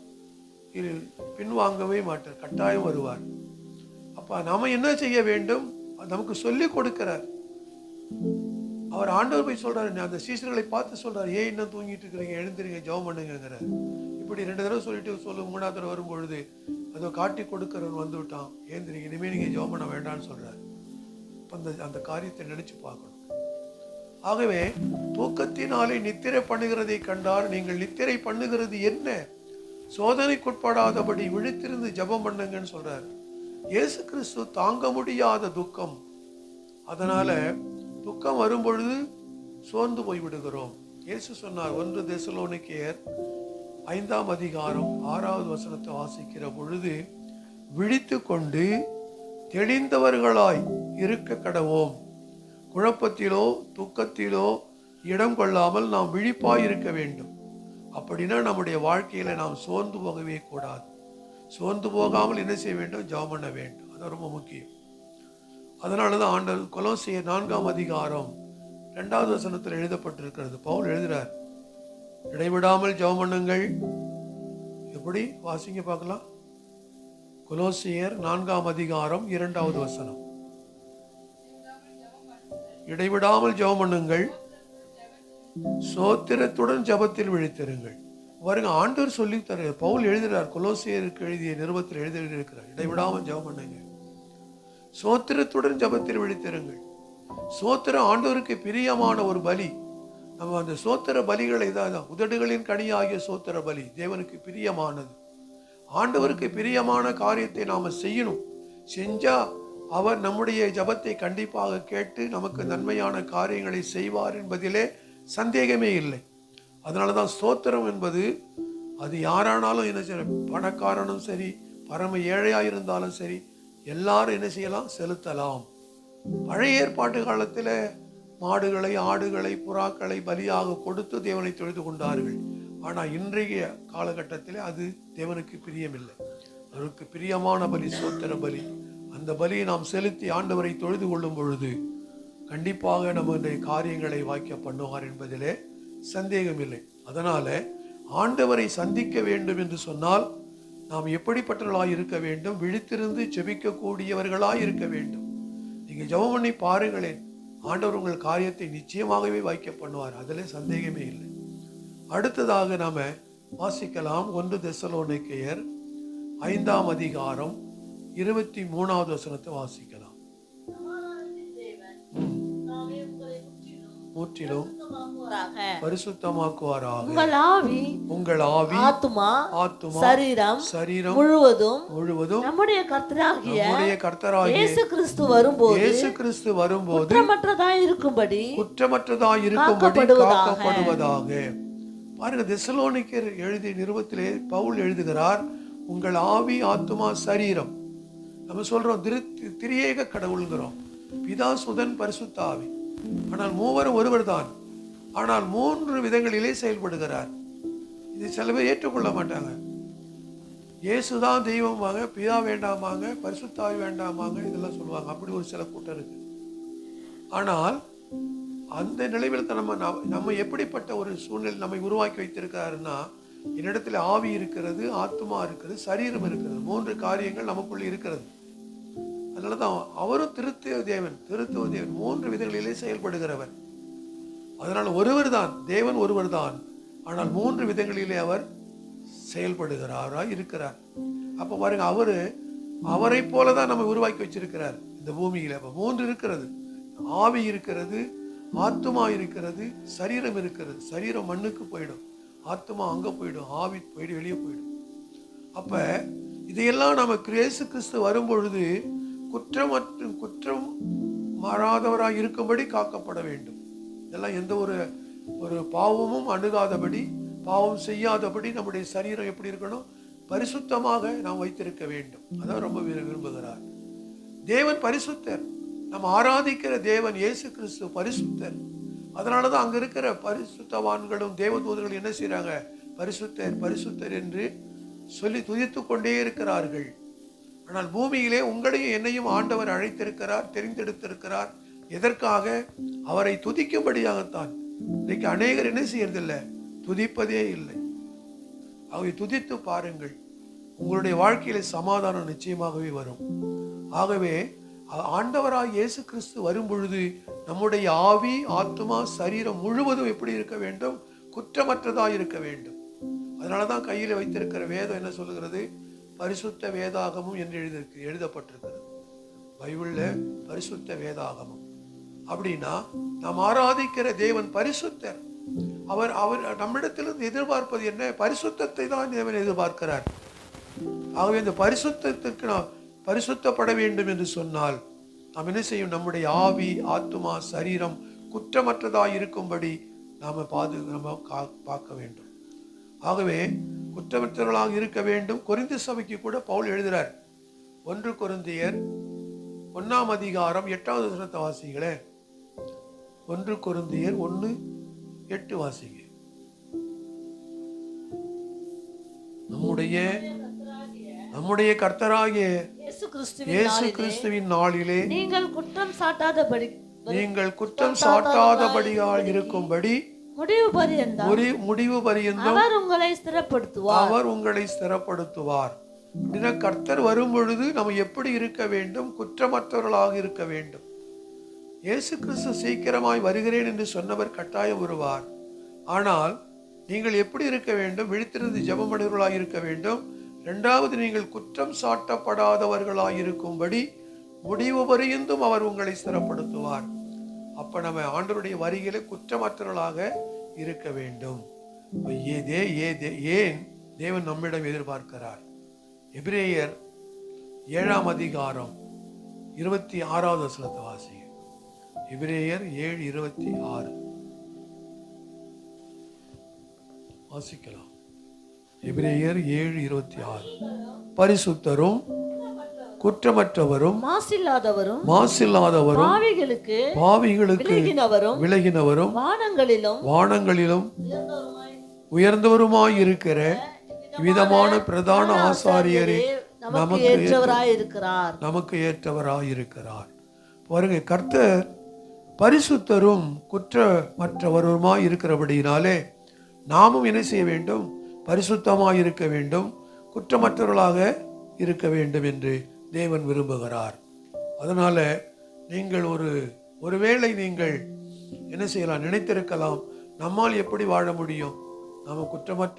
பின்வாங்கவே மாட்டார், கட்டாயம் வருவார். அப்போ நாம என்ன செய்ய வேண்டும், நமக்கு சொல்லி கொடுக்கிறார். அவர் ஆண்டவர் போய் சொல்றாரு, அந்த சீஷர்களை பார்த்து சொல்றாரு, ஏன் இன்னும் தூங்கிட்டு இருக்கிறீங்க, எழுந்துறீங்க, ஜெபம் பண்ணுங்கிறார். இப்படி 2 தடவை சொல்லிட்டு 3ஆவது தடவை வரும் பொழுது அதோ காட்டி கொடுக்கிறவன் வந்து விட்டான், ஏந்திரிங்க, இனிமேல் நீங்க ஜெபம் பண்ண வேண்டாம்னு சொல்றாரு. அந்த காரியத்தை நினைச்சு பார்க்கணும். ஆகவே தூக்கத்தினாலே நித்திரை பண்ணுகிறதை கண்டார், நீங்கள் நித்திரை பண்ணுகிறது என்ன, சோதனைக்குட்படாதபடி விழித்திருந்து ஜெபம் பண்ணுங்கன்னு சொல்றாரு. இயேசு கிறிஸ்து தாங்க முடியாத துக்கம், அதனால துக்கம் வரும் பொழுது சோர்ந்து போய்விடுகிறோம். இயேசு சொன்னார், 1 தெசலோனிக்கேயர் 5ஆம் அதிகாரம் 6வது வசனத்தை வாசிக்கிற பொழுது, விழித்து கொண்டு தெளிந்தவர்களாய் இருக்க கடவோம், குழப்பத்திலோ துக்கத்திலோ இடம் கொள்ளாமல் நாம் விழிப்பாய் இருக்க வேண்டும். அப்படின்னா நம்முடைய வாழ்க்கையில நாம் சோர்ந்து போகவே கூடாது. சோர்ந்து போகாமல் என்ன செய்ய வேண்டும், ஜெபம் பண்ண வேண்டும். அது ரொம்ப முக்கியம். அதனாலதான் ஆண்டவர் கொலோசியர் 4ஆம் அதிகாரம் 2வது வசனத்தில் எழுதப்பட்டிருக்கிறது. பவுல் எழுதுறார், இடைவிடாமல் ஜெபம் பண்ணுங்கள். எப்படி வாசிங்க பார்க்கலாம். கொலோசியர் 4ஆம் அதிகாரம் 2வது வசனம், இடைவிடாமல் ஜெபம் பண்ணுங்கள், சோத்திரத்துடன் ஜெபத்தில் விழித்திருங்கள். பாருங்க, ஆண்டவர் சொல்லி தர பவுல் எழுதுகிறார். கொலோசியருக்கு எழுதிய நிருபத்தில் எழுதியிருக்கிறார், இடைவிடாமல் ஜெபம் பண்ணுங்க, சோத்திரத்துடன் ஜெபத்தில் விழித்திருங்கள். சோத்திரம் ஆண்டவருக்கு பிரியமான ஒரு பலி. நம்ம அந்த சோத்திர பலிகளை தான், உதடுகளின் கனியாகிய சோத்திர பலி தேவனுக்கு பிரியமானது. ஆண்டவருக்கு பிரியமான காரியத்தை நாம செய்யணும். செஞ்சா அவர் நம்முடைய ஜெபத்தை கண்டிப்பாக கேட்டு நமக்கு நன்மையான காரியங்களை செய்வார் என்பதிலே சந்தேகமே இல்லை. அதனாலதான் ஸ்தோத்திரம் என்பது, அது யாரானாலும் என்ன செய்ய, பணக்காரனும் சரி, பரம ஏழையாயிருந்தாலும் சரி, எல்லாரும் என்ன செய்யலாம், செலுத்தலாம். பழைய ஏற்பாட்டு காலத்தில் மாடுகளை, ஆடுகளை, புறாக்களை பலியாக கொடுத்து தேவனை தொழுது கொண்டார்கள். ஆனால் இன்றைய காலகட்டத்தில் அது தேவனுக்கு பிரியமில்லை. அவருக்கு பிரியமான பலி ஸ்தோத்திர பலி. அந்த பலியை நாம் செலுத்தி ஆண்டவரை தொழுது கொள்ளும் பொழுது கண்டிப்பாக நம்முடைய காரியங்களை வாய்க்க பண்ணுவார் என்பதிலே சந்தேகமில்லை. அதனால ஆண்டவரை சந்திக்க வேண்டும் என்று சொன்னால் நாம் எப்படிப்பட்டவர்களாய் இருக்க வேண்டும், விழித்திருந்து ஜெபிக்க கூடியவர்களாய் இருக்க வேண்டும். நீங்க ஜெபம் பண்ணி பாருங்களேன், ஆண்டவர் உங்கள் காரியத்தை நிச்சயமாகவே வாய்க்க பண்ணுவார், அதிலே சந்தேகமே இல்லை. அடுத்ததாக நாம வாசிக்கலாம் 1 தெசலோனிக்கேயர் 5ஆம் அதிகாரம் 23வது வசனத்தை வாசிக்கலாம். முற்றிலும் பரிசுத்தமாக்குவாராக. உங்கள் ஆவி ஆத்துமா சரீரம் முழுவதும் நம்முடைய கர்த்தராகிய இயேசு கிறிஸ்து வரும்போது குற்றமற்றதாய் இருக்கும்படி காக்கப்படுவதாக. பாருங்க, தெசலோனிக்கர் எழுதிய நிருபத்திலே பவுல் எழுதுகிறார், உங்கள் ஆவி ஆத்துமா சரீரம். நம்ம சொல்றோம் திரியேக கடவுள்ங்கிறோம், பிதா சுதன் பரிசுத்த ஆவி. ஆனால் மூவரும் ஒருவர் தான், ஆனால் 3 விதங்களிலே செயல்படுகிறார். இது சில பேர் ஏற்றுக்கொள்ள மாட்டாங்க. இயேசுதான் தெய்வமாங்க, பிதா வேண்டாமாங்க, பரிசுத்த ஆவி வேண்டாமாங்க, இதெல்லாம் சொல்லுவாங்க. அப்படி ஒரு சில கூட்டம் இருக்கு. ஆனால் அந்த நிலையில் தான் நம்ம எப்படிப்பட்ட ஒரு சூழ்நிலை நம்மை உருவாக்கி வைத்திருக்காருன்னா, என்னிடத்துல ஆவி இருக்கிறது, ஆத்மா இருக்கிறது, சரீரம் இருக்கிறது. 3 காரியங்கள் நமக்குள்ள இருக்கிறது. அதனாலதான் அவரும் திருத்துவ தேவன் 3 விதங்களிலே செயல்படுகிறவர். அதனால் ஒருவர் தான் தேவன், ஒருவர் தான், ஆனால் 3 விதங்களிலே அவர் செயல்படுகிறாரா இருக்கிறார். அப்ப பாருங்க, அவரை போலதான் நம்ம உருவாக்கி வச்சிருக்கிறார் இந்த பூமியில. அப்ப 3 இருக்கிறது, ஆவி இருக்கிறது, ஆத்மா இருக்கிறது, சரீரம் இருக்கிறது. சரீரம் மண்ணுக்கு போயிடும், ஆத்மா அங்க போயிடும், ஆவி போயிடும், வெளியே போயிடும். அப்ப இதையெல்லாம் நம்ம இயேசு கிறிஸ்து வரும்பொழுது குற்றம் மாறாதவராக இருக்கும்படி காக்கப்பட வேண்டும். இதெல்லாம் எந்த ஒரு பாவமும் அணுகாதபடி, பாவம் செய்யாதபடி நம்முடைய சரீரம் எப்படி இருக்கணும், பரிசுத்தமாக நாம் வைத்திருக்க வேண்டும். அதான் ரொம்ப விரும்புகிறார். தேவன் பரிசுத்தர். நம்ம ஆராதிக்கிற தேவன் இயேசு கிறிஸ்து பரிசுத்தர். அதனாலதான் அங்க இருக்கிற பரிசுத்தவான்களும் தேவதூதர்களும் என்ன செய்யறாங்க, பரிசுத்தர் பரிசுத்தர் என்று சொல்லி துதித்து கொண்டே இருக்கிறார்கள். ஆனால் பூமியிலே உங்களையும் என்னையும் ஆண்டவர் அழைத்திருக்கிறார், தெரிந்தெடுத்திருக்கிறார். எதற்காக? அவரை துதிக்கும்படியாகத்தான். இன்னைக்கு அநேகர் என்ன செய்யறதில்லை, துதிப்பதே இல்லை. ஆகவே துதித்து பாருங்கள், உங்களுடைய வாழ்க்கையில சமாதானம் நிச்சயமாகவே வரும். ஆகவே ஆண்டவராய் இயேசு கிறிஸ்து வரும் பொழுது நம்முடைய ஆவி ஆத்மா சரீரம் முழுவதும் எப்படி இருக்க வேண்டும், குற்றமற்றதாக இருக்க வேண்டும். அதனாலதான் கையில வைத்திருக்கிற வேதம் என்ன சொல்லுகிறது, பரிசுத்த வேதாகமும் என்று எழுதப்பட்டிருக்கிறது பைபிள்ல. பரிசுத்த வேதாகமம் அப்படின்னா நாம் ஆராதிக்கிற தேவன் பரிசுத்தர். அவர் நம்மிடத்திலிருந்து எதிர்பார்ப்பது என்ன, பரிசுத்தத்தை தான் தேவன் எதிர்பார்க்கிறார். ஆகவே இந்த பரிசுத்தத்திற்கு நாம் பரிசுத்தப்பட வேண்டும் என்று சொன்னால் நாம் என்ன செய்யும், நம்முடைய ஆவி ஆத்துமா சரீரம் குற்றமற்றதாக இருக்கும்படி நாம பார்க்க வேண்டும். ஆகவே குற்றமற்றவர்களாக இருக்க வேண்டும். கொரிந்து சபைக்கு கூட பவுல் எழுதுகிறார். 1 கொரிந்தியர் 1ஆம் அதிகாரம் 8வது வசனத்தை வாசிங்களே. 1 கொரிந்தியர் 1:8 வாசிங்க. நம்முடைய கர்த்தராகிய இயேசு கிறிஸ்துவின் நாளிலே நீங்கள் குற்றம் சாட்டாதபடியால் இருக்கும்படி முடிவு பரியந்தம் அவர் உங்களை ஸ்திரப்படுத்துவார். கர்த்தர் வரும் பொழுது நம்ம எப்படி இருக்க வேண்டும், குற்றமற்றவர்களாக இருக்க வேண்டும். இயேசு கிறிஸ்து சீக்கிரமாய் வருகிறேன் என்று சொன்னவர் கட்டாயம் வருவார். ஆனால் நீங்கள் எப்படி இருக்க வேண்டும், விழித்திருந்து ஜெபம் பண்ணுகிறவர்களாக இருக்க வேண்டும். 2வது, நீங்கள் குற்றம் சாட்டப்படாதவர்களாக இருக்கும்படி முடிவு பரியந்தும் அவர் உங்களை ஸ்திரப்படுத்துவார். அப்ப நம்ம ஆண்டவருடைய வருகையில குற்றமற்றவர்களாக இருக்க வேண்டும். ஏன் தேவன் நம்மிடம் எதிர்பார்க்கிறார்? எபிரேயர் 7ஆம் அதிகாரம் 26வது வசனத்தை வாசிங்க. எபிரேயர் 7:26 வாசிக்கலாம். எபிரேயர் 7:26 பரிசுத்தரும் குற்றமற்றவரும் மாசில்லாதவரும் பாவிகளுக்கு விலகினவரும் வானங்களிலும் உயர்ந்தவருமாயிருக்கிற விதமான பிரதான ஆசாரியரே நமக்கு ஏற்றவராயிருக்கிறார். பாருங்க, கர்த்தர் பரிசுத்தரும் குற்றமற்றவருமாய் இருக்கிறபடியினாலே நாமும் என்ன செய்ய வேண்டும், பரிசுத்தமாய் இருக்க வேண்டும், குற்றமற்றவர்களாக இருக்க வேண்டும் என்று தேவன் விரும்புகிறார். அதனால நீங்கள் ஒருவேளை நீங்கள் என்ன செய்யலாம், நினைத்திருக்கலாம், நம்மால் எப்படி வாழ முடியும், நாம குற்றமற்ற